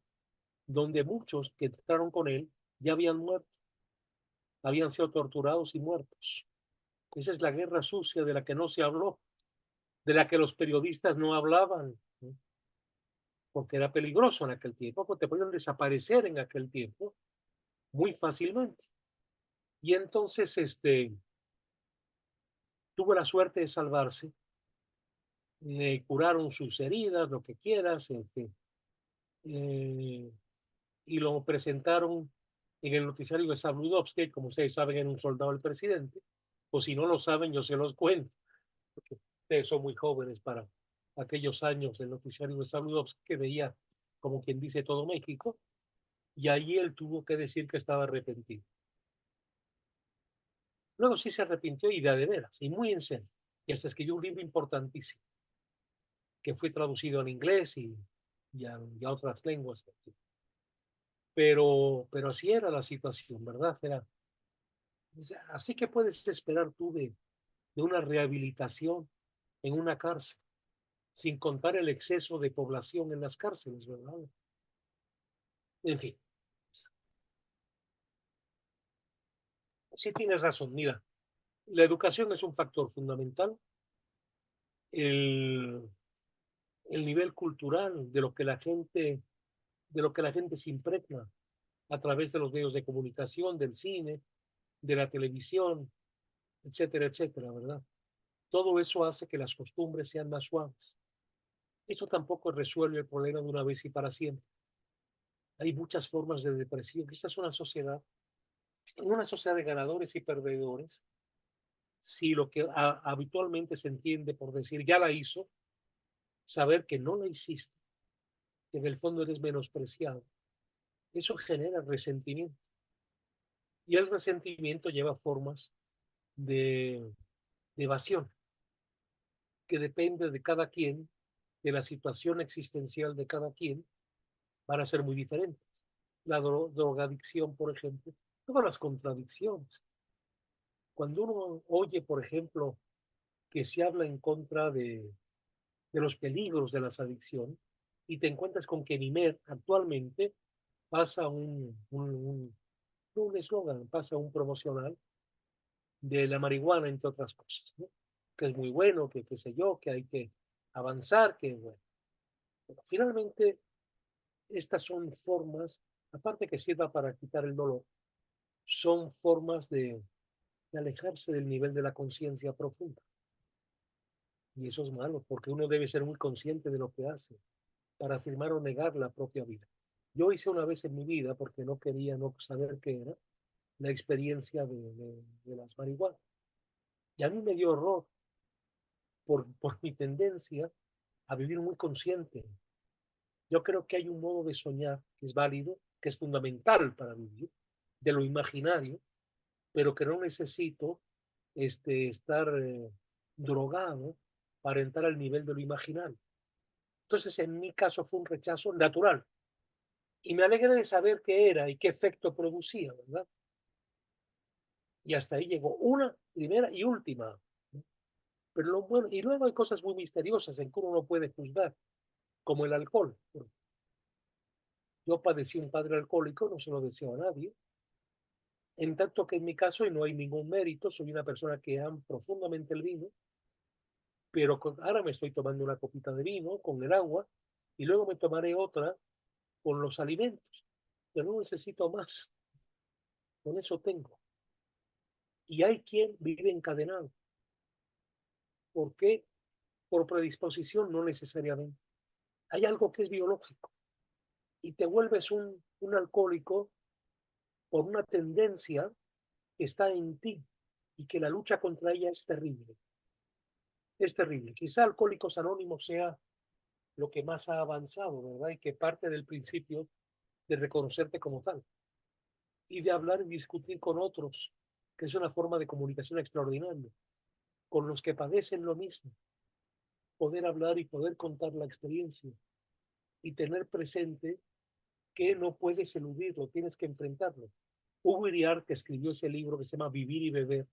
donde muchos que entraron con él ya habían muerto, habían sido torturados y muertos. Esa es la guerra sucia de la que no se habló, de la que los periodistas no hablaban, ¿no? Porque era peligroso en aquel tiempo, porque te podían desaparecer en aquel tiempo muy fácilmente. Y entonces tuvo la suerte de salvarse, le curaron sus heridas, lo que quieras, eh, y lo presentaron en el noticiario de Sabludovsky, como ustedes saben, era un soldado del presidente, o si no lo saben, yo se los cuento, porque ustedes son muy jóvenes para aquellos años del noticiario de Saludos que veía, como quien dice, todo México, y allí él tuvo que decir que estaba arrepentido. Luego sí se arrepintió y de veras, y muy en serio, y hasta escribió un libro importantísimo, que fue traducido al inglés y a otras lenguas. Pero así era la situación, ¿verdad? Era, así que puedes esperar tú de una rehabilitación en una cárcel, sin contar el exceso de población en las cárceles, ¿verdad? En fin, sí tienes razón. Mira, la educación es un factor fundamental. El, el nivel cultural de lo que la gente se impregna a través de los medios de comunicación, del cine, de la televisión, etcétera, etcétera, ¿verdad? Todo eso hace que las costumbres sean más suaves. Eso tampoco resuelve el problema de una vez y para siempre. Hay muchas formas de depresión. Esta es una sociedad, en una sociedad de ganadores y perdedores. Si lo que habitualmente se entiende por decir ya la hizo, saber que no la hiciste, que en el fondo eres menospreciado, eso genera resentimiento. Y el resentimiento lleva formas de, de evasión, que depende de cada quien, de la situación existencial de cada quien, van a ser muy diferentes. La drogadicción, por ejemplo, todas las contradicciones. Cuando uno oye, por ejemplo, que se habla en contra de los peligros de las adicciones y te encuentras con que en IMED actualmente pasa un eslogan, pasa un promocional de la marihuana, entre otras cosas, ¿no? Que es muy bueno, que qué sé yo, que hay que avanzar, que bueno. Pero finalmente, estas son formas, aparte que sirva para quitar el dolor, son formas de alejarse del nivel de la conciencia profunda. Y eso es malo, porque uno debe ser muy consciente de lo que hace para afirmar o negar la propia vida. Yo hice una vez en mi vida, porque no quería no saber qué era, la experiencia de las marihuanas. Y a mí me dio horror por mi tendencia a vivir muy consciente. Yo creo que hay un modo de soñar que es válido, que es fundamental para vivir, de lo imaginario, pero que no necesito estar drogado para entrar al nivel de lo imaginario. Entonces, en mi caso fue un rechazo natural. Y me alegra de saber qué era y qué efecto producía, ¿verdad? Y hasta ahí llegó una primera y última. ¿No? Pero lo bueno, y luego hay cosas muy misteriosas en que uno no puede juzgar, como el alcohol. Yo padecí un padre alcohólico, no se lo deseo a nadie. En tanto que en mi caso, y no hay ningún mérito, soy una persona que ama profundamente el vino, pero ahora me estoy tomando una copita de vino con el agua y luego me tomaré otra con los alimentos. Pero no necesito más, con eso tengo. Y hay quien vive encadenado. ¿Por qué? Por predisposición, no necesariamente. Hay algo que es biológico y te vuelves un alcohólico por una tendencia que está en ti y que la lucha contra ella es terrible. Es terrible. Quizá Alcohólicos Anónimos sea lo que más ha avanzado, ¿verdad? Y que parte del principio de reconocerte como tal y de hablar y discutir con otros, que es una forma de comunicación extraordinaria, con los que padecen lo mismo, poder hablar y poder contar la experiencia y tener presente que no puedes eludirlo, tienes que enfrentarlo. Hugo Iriart, que escribió ese libro que se llama Vivir y Beber,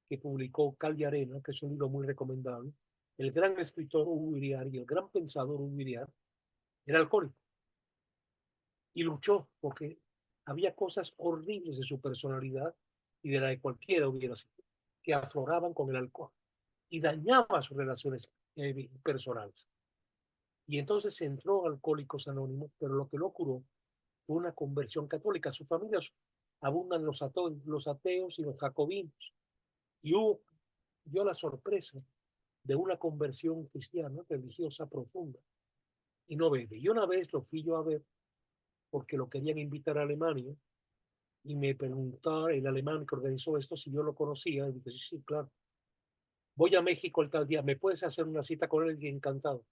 que publicó Cal y Arena, que es un libro muy recomendable, el gran escritor Hugo Iriart y el gran pensador Hugo Iriart era alcohólico y luchó porque había cosas horribles de su personalidad y de la de cualquiera hubiera sido, que afloraban con el alcohol y dañaba sus relaciones personales. Y entonces entró a Alcohólicos Anónimos, pero lo que lo curó fue una conversión católica. Su familia abundan los ateos y los jacobinos. Y Hugo dio la sorpresa de una conversión cristiana, religiosa profunda, y no bebe. Y una vez lo fui yo a ver porque lo querían invitar a Alemania y me preguntó el alemán que organizó esto si yo lo conocía. Y dije, sí, sí, claro. Voy a México el tal día, ¿me puedes hacer una cita con él? Y encantado.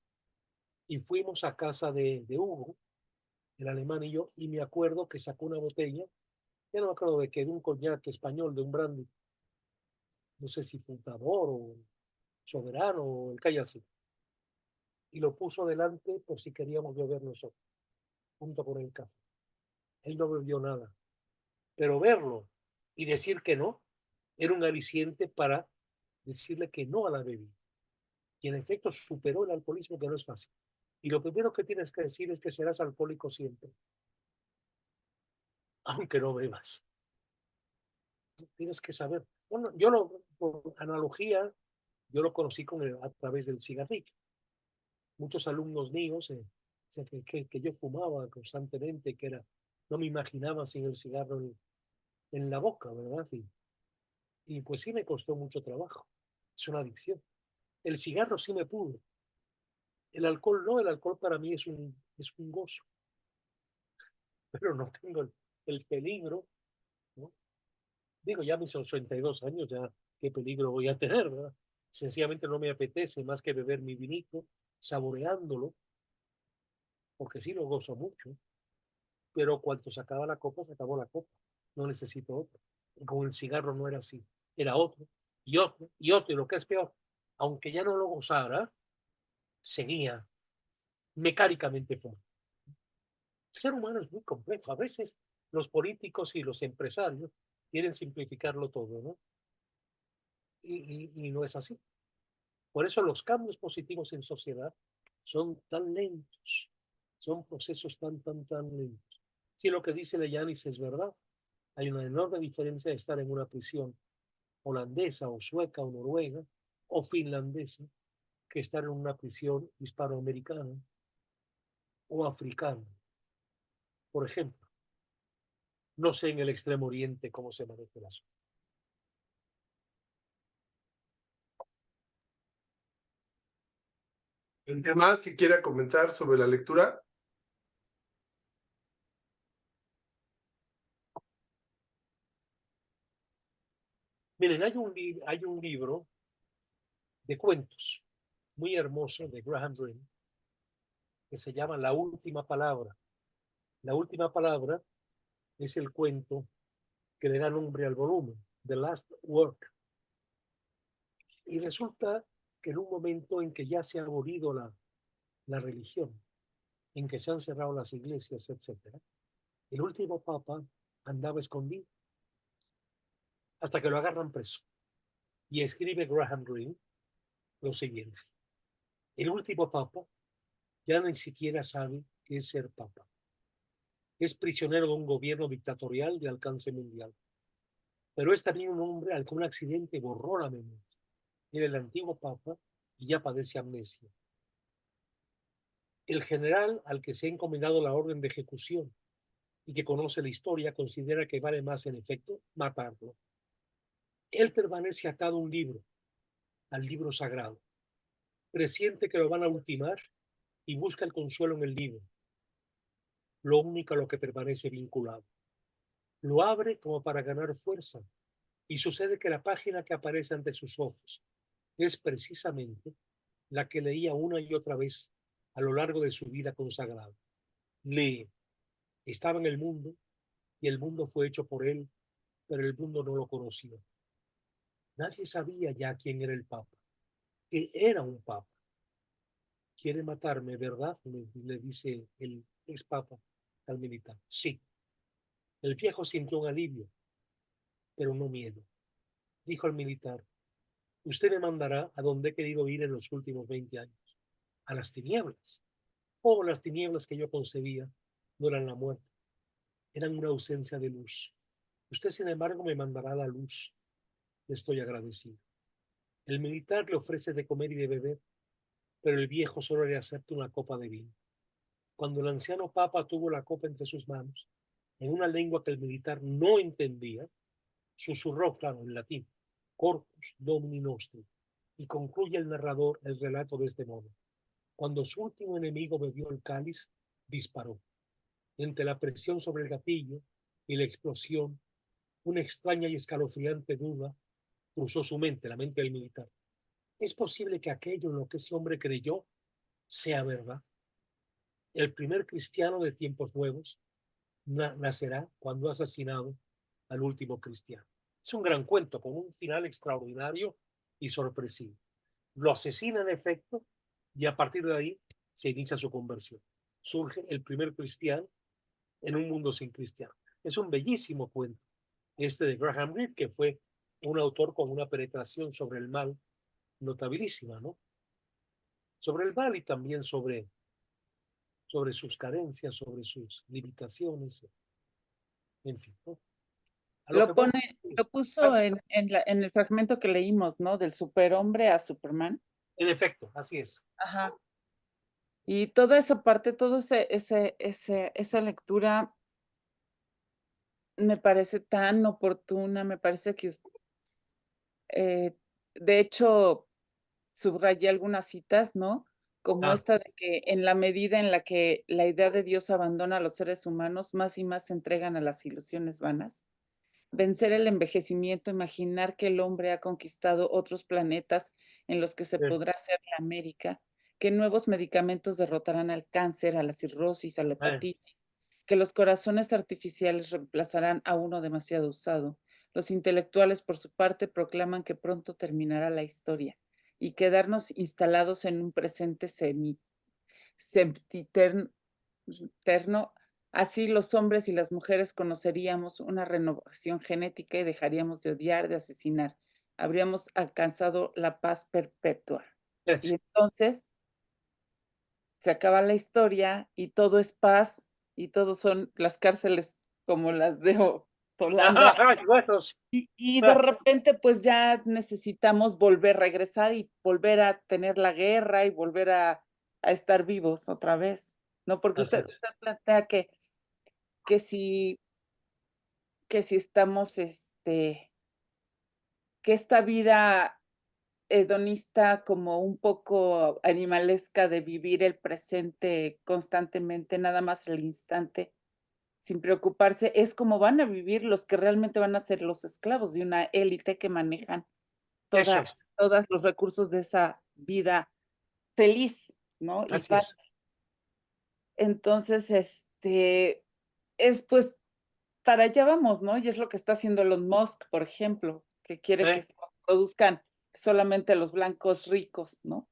Y fuimos a casa de Hugo, el alemán y yo, y me acuerdo que sacó una botella, ya no me acuerdo de qué, de un coñac español, de un brandy, no sé si Fundador o Soberano o el que haya sido, y lo puso delante por si queríamos beber nosotros, junto con el café. Él no bebió nada, pero verlo y decir que no era un aliciente para decirle que no a la bebida. Y en efecto superó el alcoholismo, que no es fácil. Y lo primero que tienes que decir es que serás alcohólico siempre, aunque no bebas. Tienes que saber. Bueno, por analogía, yo lo conocí a través del cigarrillo. Muchos alumnos míos, que yo fumaba constantemente, no me imaginaba sin el cigarro en la boca, ¿verdad? Y pues sí me costó mucho trabajo. Es una adicción. El cigarro sí me pudo. El alcohol no, el alcohol para mí es un gozo, pero no tengo el peligro, ¿no? Digo, ya mis 82 años, ya qué peligro voy a tener, ¿verdad? Sencillamente no me apetece más que beber mi vinito, saboreándolo, porque sí lo gozo mucho, pero cuando se acaba la copa, se acabó la copa. No necesito otro. Y con el cigarro no era así. Era otro, y otro, y otro, y lo que es peor, aunque ya no lo gozara, seguía mecánicamente fuerte. El ser humano es muy complejo. A veces los políticos y los empresarios quieren simplificarlo todo, ¿no? Y no es así. Por eso los cambios positivos en sociedad son tan lentos, son procesos tan lentos. Si lo que dice Leyanis es verdad, hay una enorme diferencia de estar en una prisión holandesa o sueca o noruega o finlandesa que estar en una prisión hispanoamericana o africana. Por ejemplo, no sé en el Extremo Oriente cómo se maneja el asunto. ¿Alguien más que quiera comentar sobre la lectura? Miren, hay un libro de cuentos muy hermoso de Graham Greene que se llama La Última Palabra. La Última Palabra es el cuento que le da nombre al volumen, The Last Work. Y resulta que en un momento en que ya se ha abolido la religión, en que se han cerrado las iglesias, etc., el último papa andaba escondido hasta que lo agarran preso. Y escribe Graham Greene lo siguiente: el último papa ya ni siquiera sabe qué es ser papa. Es prisionero de un gobierno dictatorial de alcance mundial. Pero es también un hombre al que un accidente borró la memoria. Era el antiguo papa y ya padece amnesia. El general al que se ha encomendado la orden de ejecución y que conoce la historia considera que vale más, en efecto, matarlo. Él permanece atado a un libro, al libro sagrado. Presiente que lo van a ultimar y busca el consuelo en el libro, lo único a lo que permanece vinculado. Lo abre como para ganar fuerza y sucede que la página que aparece ante sus ojos es precisamente la que leía una y otra vez a lo largo de su vida consagrada. Lee: estaba en el mundo y el mundo fue hecho por él, pero el mundo no lo conocía. Nadie sabía ya quién era el Papa, que era un Papa. Quiere matarme, ¿verdad? Le dice el ex Papa al militar. Sí. El viejo sintió un alivio, pero no miedo. Dijo al militar: usted me mandará a donde he querido ir en los últimos 20 años, a las tinieblas. Oh, las tinieblas que yo concebía no eran la muerte, eran una ausencia de luz. Usted, sin embargo, me mandará la luz. Le estoy agradecido. El militar le ofrece de comer y de beber, pero el viejo solo le acepta una copa de vino. Cuando el anciano papa tuvo la copa entre sus manos, en una lengua que el militar no entendía, susurró, claro, en latín: Corpus Domini Nostri, y concluye el narrador el relato de este modo: cuando su último enemigo bebió el cáliz, disparó. Entre la presión sobre el gatillo y la explosión, una extraña y escalofriante duda cruzó su mente, la mente del militar. ¿Es posible que aquello en lo que ese hombre creyó sea verdad? El primer cristiano de tiempos nuevos nacerá cuando ha asesinado al último cristiano. Es un gran cuento con un final extraordinario y sorpresivo. Lo asesina en efecto y a partir de ahí se inicia su conversión. Surge el primer cristiano en un mundo sin cristiano. Es un bellísimo cuento este de Graham Greene, que fue un autor con una penetración sobre el mal notabilísima, ¿no? Sobre el mal y también sobre sus carencias, sobre sus limitaciones, en fin, ¿no? A lo que Lo voy pone, es que, lo puso en el fragmento que leímos, ¿no? Del superhombre a Superman. en efecto, así es. Ajá. Y toda esa parte, todo esa lectura me parece tan oportuna, me parece que de hecho, subrayé algunas citas, ¿no? Como Ah, esta de que en la medida en la que la idea de Dios abandona a los seres humanos, más y más se entregan a las ilusiones vanas. Vencer el envejecimiento, imaginar que el hombre ha conquistado otros planetas en los que se bien. podrá hacer la América, que nuevos medicamentos derrotarán al cáncer, a la cirrosis, a la Eh, hepatitis, que los corazones artificiales reemplazarán a uno demasiado usado. Los intelectuales, por su parte, proclaman que pronto terminará la historia y quedarnos instalados en un presente sempiterno. Así los hombres y las mujeres conoceríamos una renovación genética y dejaríamos de odiar, de asesinar. Habríamos alcanzado la paz perpetua. Y es. entonces se acaba la historia y todo es paz y todo son las cárceles como las de Holanda. Bueno, Y de repente pues ya necesitamos volver, regresar y volver a tener la guerra y volver a estar vivos otra vez, ¿no? Porque así usted, es. usted plantea que si, que si estamos, que esta vida hedonista como un poco animalesca de vivir el presente constantemente, nada más el instante, sin preocuparse, es como van a vivir los que realmente van a ser los esclavos de una élite que manejan Eso toda es. todos los recursos de esa vida feliz, ¿no? Y Así es. fácil. Entonces, es pues para allá vamos, ¿no? Y es lo que está haciendo Elon Musk, por ejemplo, que quiere que Eh, se produzcan solamente los blancos ricos, ¿no?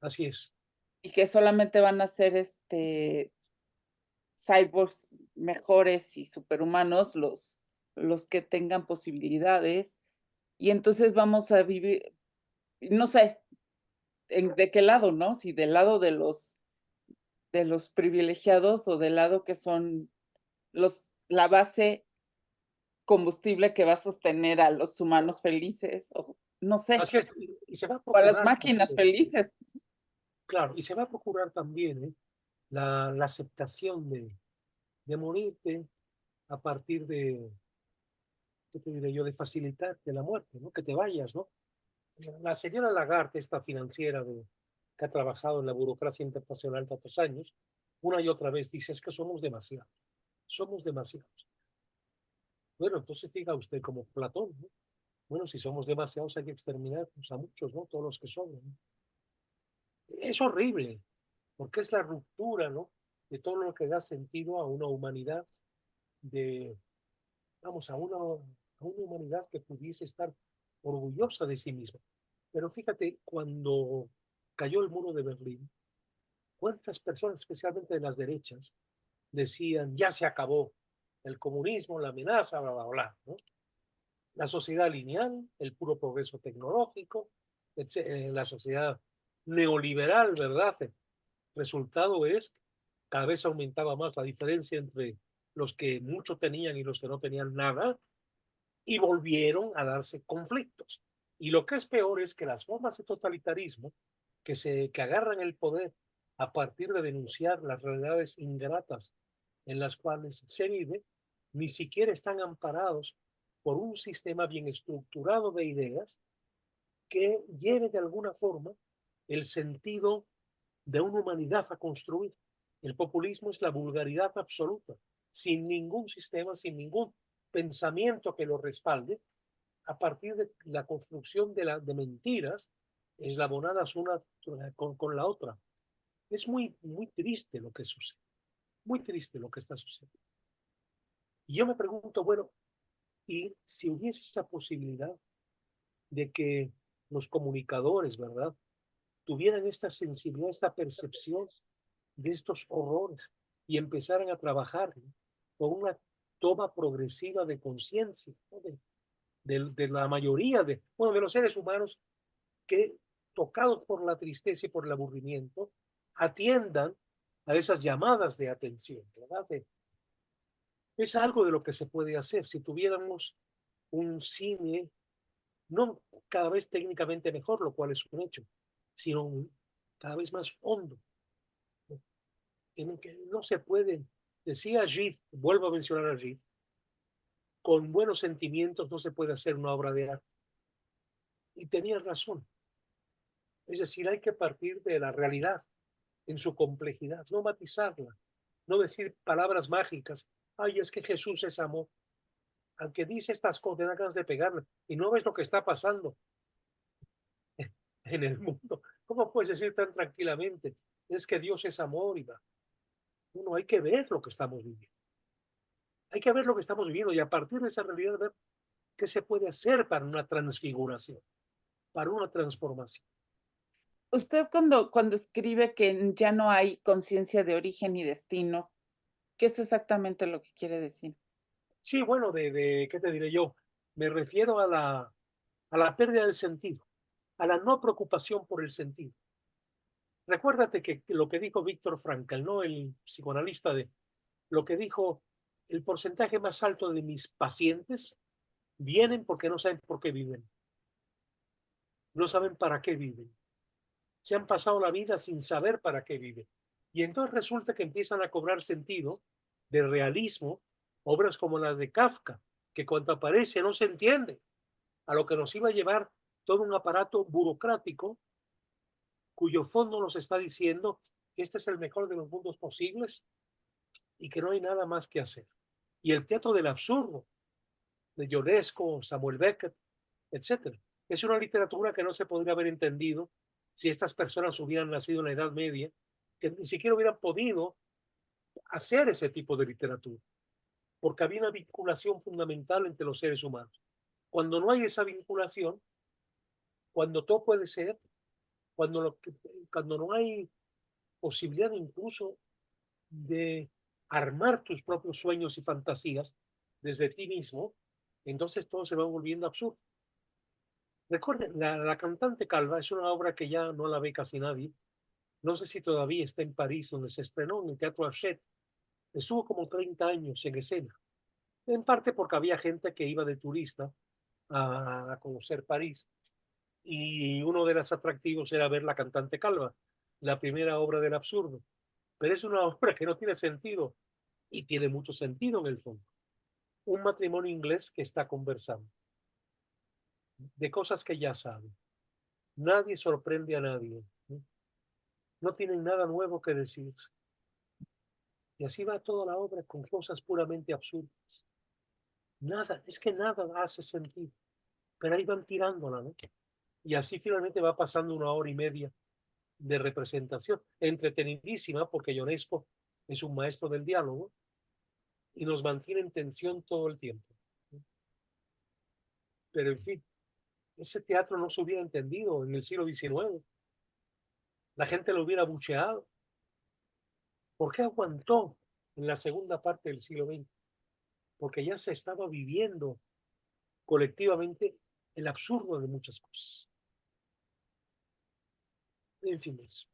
así es. Y que solamente van a ser, cyborgs mejores y superhumanos los que tengan posibilidades. Y entonces vamos a vivir, no sé, de qué lado, ¿no? Si del lado de los privilegiados o del lado que son la base combustible que va a sostener a los humanos felices, o no sé, Así es. Y se va a o a las procurar máquinas también, felices. claro, y se va a procurar también, la aceptación de morirte a partir de, ¿qué te diré yo?, de facilitarte la muerte, ¿no? Que te vayas, ¿no? La señora Lagarde, esta financiera que ha trabajado en la burocracia internacional tantos años, una y otra vez dice, es que somos demasiados. Bueno, entonces diga usted como Platón, ¿no? Bueno, si somos demasiados hay que exterminar pues, a muchos, ¿no? Todos los que sobran, ¿no? Es horrible, porque es la ruptura, ¿no? De todo lo que da sentido a una humanidad, de, vamos, a una humanidad que pudiese estar orgullosa de sí misma. Pero fíjate, cuando cayó el muro de Berlín, cuántas personas, especialmente de las derechas, decían, ya se acabó el comunismo, la amenaza, bla, bla, bla, ¿no? La sociedad lineal, el puro progreso tecnológico, la sociedad neoliberal, ¿verdad? El resultado es que cada vez aumentaba más la diferencia entre los que mucho tenían y los que no tenían nada, y volvieron a darse conflictos. Y lo que es peor es que las formas de totalitarismo que agarran el poder a partir de denunciar las realidades ingratas en las cuales se vive, ni siquiera están amparados por un sistema bien estructurado de ideas que lleve de alguna forma el sentido de una humanidad a construir. El populismo es la vulgaridad absoluta. sin ningún sistema, sin ningún pensamiento que lo respalde, a partir de la construcción de mentiras eslabonadas una con la otra. Es muy triste lo que sucede, muy triste lo que está sucediendo. Y yo me pregunto, bueno, y si hubiese esta posibilidad de que los comunicadores, ¿verdad?, tuvieran esta sensibilidad, esta percepción de estos horrores y empezaran a trabajar, ¿no?, con una toma progresiva de conciencia, ¿no?, de la mayoría de los seres humanos que, tocados por la tristeza y por el aburrimiento, atiendan a esas llamadas de atención, ¿verdad? Es algo de lo que se puede hacer si tuviéramos un cine, no cada vez técnicamente mejor, lo cual es un hecho, sino cada vez más hondo, ¿no?, en el que no se puede, decía Gide, vuelvo a mencionar a Gide, con buenos sentimientos no se puede hacer una obra de arte. Y tenía razón. Es decir, hay que partir de la realidad en su complejidad, no matizarla, no decir palabras mágicas. Ay, es que Jesús es amor. Al que dice estas cosas, te dan ganas de pegarle y no ves lo que está pasando en el mundo. ¿Cómo puedes decir tan tranquilamente? Es que Dios es amor y va. Bueno, hay que ver lo que estamos viviendo. Hay que ver lo que estamos viviendo y a partir de esa realidad ver qué se puede hacer para una transfiguración, para una transformación. Usted cuando escribe que ya no hay conciencia de origen y destino, ¿qué es exactamente lo que quiere decir? Sí, bueno, ¿qué te diré yo? Me refiero a la pérdida del sentido, a la no preocupación por el sentido. Recuérdate que lo que dijo Víctor Frankl, ¿no?, el psicoanalista, de lo que dijo: el porcentaje más alto de mis pacientes vienen porque no saben por qué viven, no saben para qué viven, se han pasado la vida sin saber para qué viven. Y entonces resulta que empiezan a cobrar sentido de realismo obras como las de Kafka, que cuando aparece no se entiende, a lo que nos iba a llevar todo un aparato burocrático cuyo fondo nos está diciendo que este es el mejor de los mundos posibles y que no hay nada más que hacer. Y el teatro del absurdo de Ionesco, Samuel Beckett, etcétera, es una literatura que no se podría haber entendido si estas personas hubieran nacido en la Edad Media, que ni siquiera hubieran podido hacer ese tipo de literatura, porque había una vinculación fundamental entre los seres humanos. Cuando no hay esa vinculación, cuando todo puede ser, cuando no hay posibilidad incluso de armar tus propios sueños y fantasías desde ti mismo, entonces todo se va volviendo absurdo. Recuerden, la cantante calva es una obra que ya no la ve casi nadie. No sé si todavía está en París, donde se estrenó en el Teatro Hachette. Estuvo como 30 años en escena, en parte porque había gente que iba de turista a conocer París. Y uno de los atractivos era ver la cantante calva, la primera obra del absurdo. Pero es una obra que no tiene sentido y tiene mucho sentido en el fondo. Un matrimonio inglés que está conversando de cosas que ya sabe. Nadie sorprende a nadie, ¿no? No tienen nada nuevo que decir. Y así va toda la obra con cosas puramente absurdas. Nada, es que nada hace sentido. Pero ahí van tirándola, ¿no? Y así finalmente va pasando una hora y media de representación, entretenidísima, porque Ionesco es un maestro del diálogo y nos mantiene en tensión todo el tiempo. Pero en fin, ese teatro no se hubiera entendido en el siglo XIX. La gente lo hubiera bucheado. ¿Por qué aguantó en la segunda parte del siglo XX? Porque ya se estaba viviendo colectivamente el absurdo de muchas cosas. En fin, eso.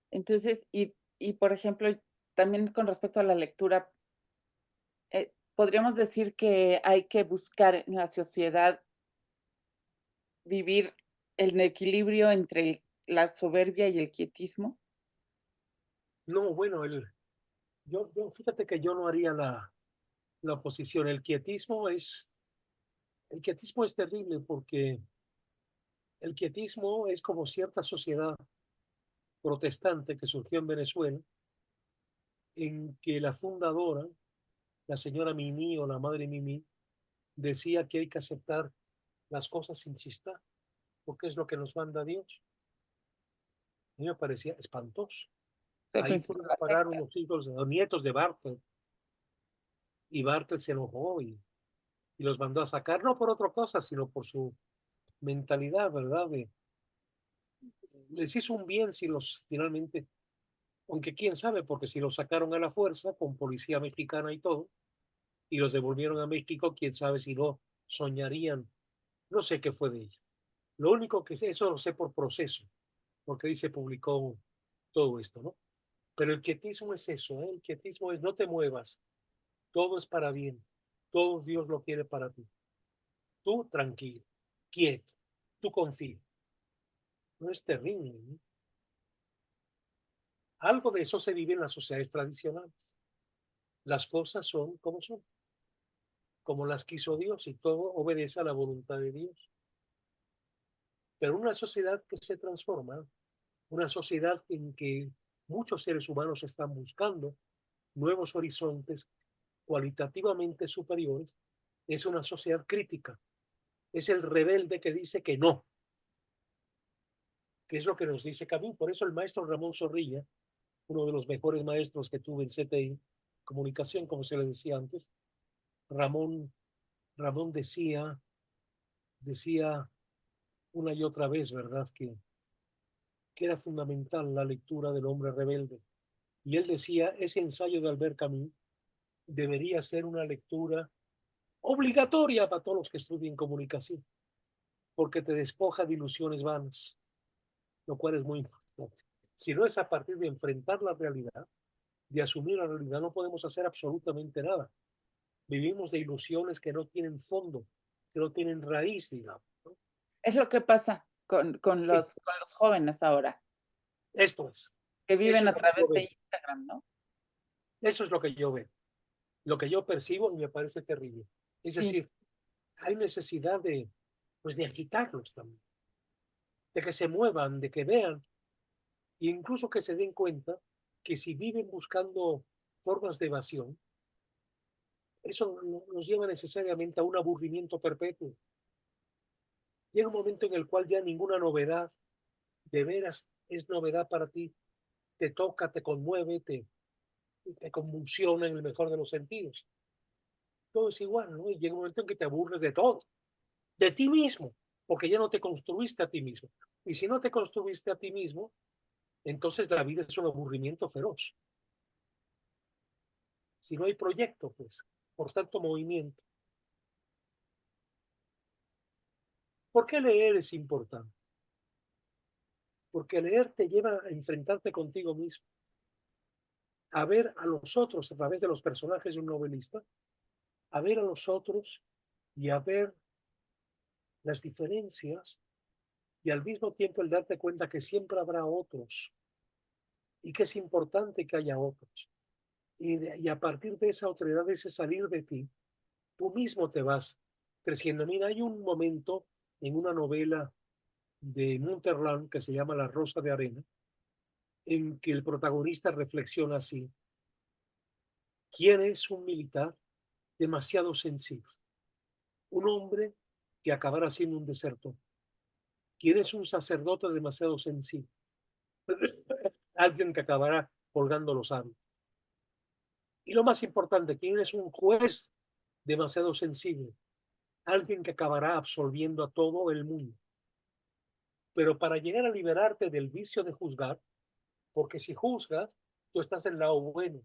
Entonces, y por ejemplo, también con respecto a la lectura, podríamos decir que hay que buscar en la sociedad vivir el equilibrio entre la soberbia y el quietismo. No, bueno, fíjate que yo no haría la oposición. El quietismo es terrible porque el quietismo es como cierta sociedad protestante que surgió en Venezuela, en que la fundadora, la señora Mimi o la madre Mimi, decía que hay que aceptar las cosas sin chistar, porque es lo que nos manda Dios. A mí me parecía espantoso. Es el Ahí principio fueron de a la parar secta. unos hijos, los nietos de Bartlett, y Bartlett se enojó y los mandó a sacar, no por otra cosa, sino por su mentalidad, ¿verdad? Les hizo un bien si los finalmente, aunque quién sabe, porque si los sacaron a la fuerza con policía mexicana y todo, y los devolvieron a México, quién sabe si no soñarían, no sé qué fue de ellos. Lo único que sé, eso lo sé por proceso, porque ahí se publicó todo esto, ¿no? Pero el quietismo es eso, ¿eh? El quietismo es no te muevas, todo es para bien, todo Dios lo quiere para ti. Tú tranquilo, quieto, tú confía. No es terrible, ¿no? Algo de eso se vive en las sociedades tradicionales. Las cosas son como las quiso Dios, y todo obedece a la voluntad de Dios. Pero una sociedad que se transforma, una sociedad en que muchos seres humanos están buscando nuevos horizontes cualitativamente superiores, es una sociedad crítica. Es el rebelde que dice que no, que es lo que nos dice Camus. Por eso el maestro Ramón Zorrilla, uno de los mejores maestros que tuve en CTI, comunicación, como se le decía antes, Ramón, Ramón decía una y otra vez, ¿verdad?, que era fundamental la lectura del hombre rebelde. Y él decía, ese ensayo de Albert Camus debería ser una lectura obligatoria para todos los que estudien comunicación, porque te despoja de ilusiones vanas, lo cual es muy importante. Si no es a partir de enfrentar la realidad, de asumir la realidad, no podemos hacer absolutamente nada. Vivimos de ilusiones que no tienen fondo, que no tienen raíz, digamos, ¿no? Es lo que pasa con Sí, los jóvenes ahora, esto es. que Eso viven es a lo que yo través de veo. Instagram, ¿no? Eso es lo que yo veo. Lo que yo percibo y me parece terrible. Es Sí, decir, hay necesidad pues de agitarlos también, de que se muevan, de que vean, e incluso que se den cuenta que si viven buscando formas de evasión, eso nos lleva necesariamente a un aburrimiento perpetuo. Llega un momento en el cual ya ninguna novedad de veras es novedad para ti, te toca, te conmueve, te convulsiona en el mejor de los sentidos. Todo es igual, ¿no? Y llega un momento en que te aburres de todo, de ti mismo, porque ya no te construiste a ti mismo. Y si no te construiste a ti mismo, entonces la vida es un aburrimiento feroz. Si no hay proyecto, pues, por tanto movimiento. ¿Por qué leer es importante? Porque leer te lleva a enfrentarte contigo mismo, a ver a los otros a través de los personajes de un novelista, a ver a los otros y a ver las diferencias, y al mismo tiempo el darte cuenta que siempre habrá otros y que es importante que haya otros. Y a partir de esa otredad, de ese salir de ti, tú mismo te vas creciendo. Mira, hay un momento en una novela de Munterland que se llama La Rosa de Arena, en que el protagonista reflexiona así: ¿quién es un militar demasiado sensible? Un hombre que acabará siendo un desertor. ¿Quién es un sacerdote demasiado sensible? Alguien que acabará colgando los hábitos. Y lo más importante, ¿quién es un juez demasiado sensible? Alguien que acabará absolviendo a todo el mundo. Pero para llegar a liberarte del vicio de juzgar, porque si juzgas, tú estás en el lado bueno.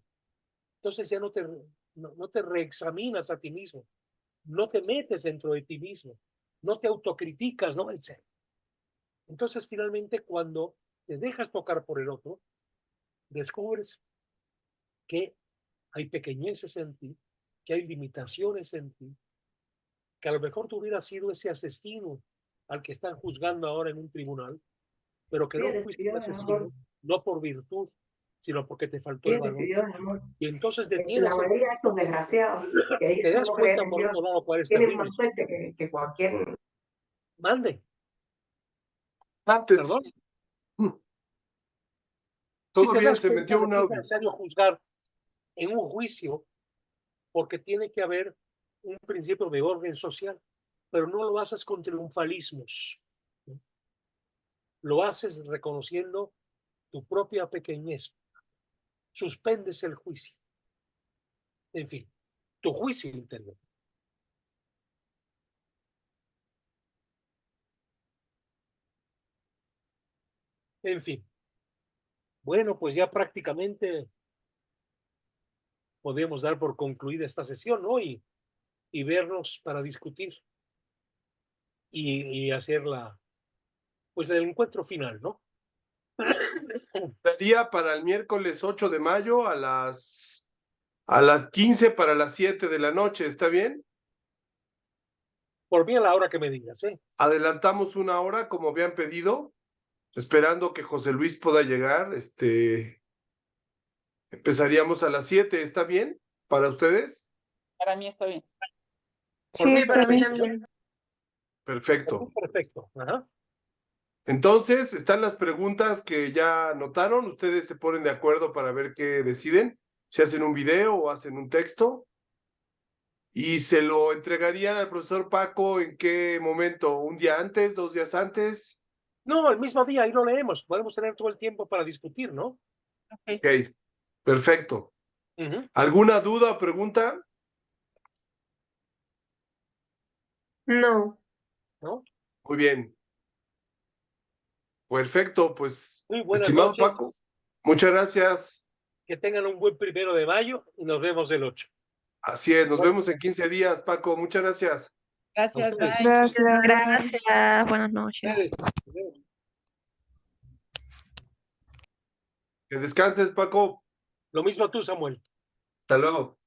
Entonces ya no te reexaminas a ti mismo, no te metes dentro de ti mismo, no te autocriticas, ¿no? Entonces finalmente cuando te dejas tocar por el otro, descubres que hay pequeñeces en ti, que hay limitaciones en ti, que a lo mejor tú hubieras sido ese asesino al que están juzgando ahora en un tribunal, pero que no Fíjate fuiste que yo, un mi amor, asesino, no por virtud, sino porque te faltó el fíjate que valor. yo, mi amor, Y entonces la detienes el mayoría de estos desgraciados que te dicen das no creer cuenta en por Dios otro lado cuál es tienen terrible. más suerte que cualquier. Mande, Antes, perdón. Si Todo te bien, das se cuenta metió de un que es audio. necesario juzgar en un juicio porque tiene que haber un principio de orden social, pero no lo haces con triunfalismos. Lo haces reconociendo tu propia pequeñez. Suspendes el juicio. En fin, tu juicio interior. En fin. Bueno, pues ya prácticamente podemos dar por concluida esta sesión, ¿no? Y vernos para discutir y hacer pues el encuentro final, ¿no? Daría para el miércoles 8 de mayo a las 15 para las 7 de la noche, ¿está bien? Por mí a la hora que me digas, ¿eh? Adelantamos una hora como habían pedido, esperando que José Luis pueda llegar. Empezaríamos a las 7, ¿está bien para ustedes? Para mí está bien. Por Sí, mí para mí perfecto. también. Por mí Perfecto. perfecto. Ajá. Entonces, están las preguntas que ya anotaron. Ustedes se ponen de acuerdo para ver qué deciden. Si hacen un video o hacen un texto. Y se lo entregarían al profesor Paco ¿en qué momento? ¿Un día antes? ¿2 días antes? No, el mismo día, ahí lo leemos. Podemos tener todo el tiempo para discutir, ¿no? Ok, perfecto. Ujú. ¿Alguna duda o pregunta? No. ¿No? Muy bien. Perfecto, pues, Muy buenas estimado noches. Paco, muchas gracias. Que tengan un buen 1 de mayo y nos vemos el 8. Así es, nos Bueno. vemos en 15 días, Paco. Muchas gracias. Gracias, ustedes. bye. Gracias. Gracias, buenas noches. Ustedes. Que descanses, Paco. Lo mismo tú, Samuel. Hasta luego.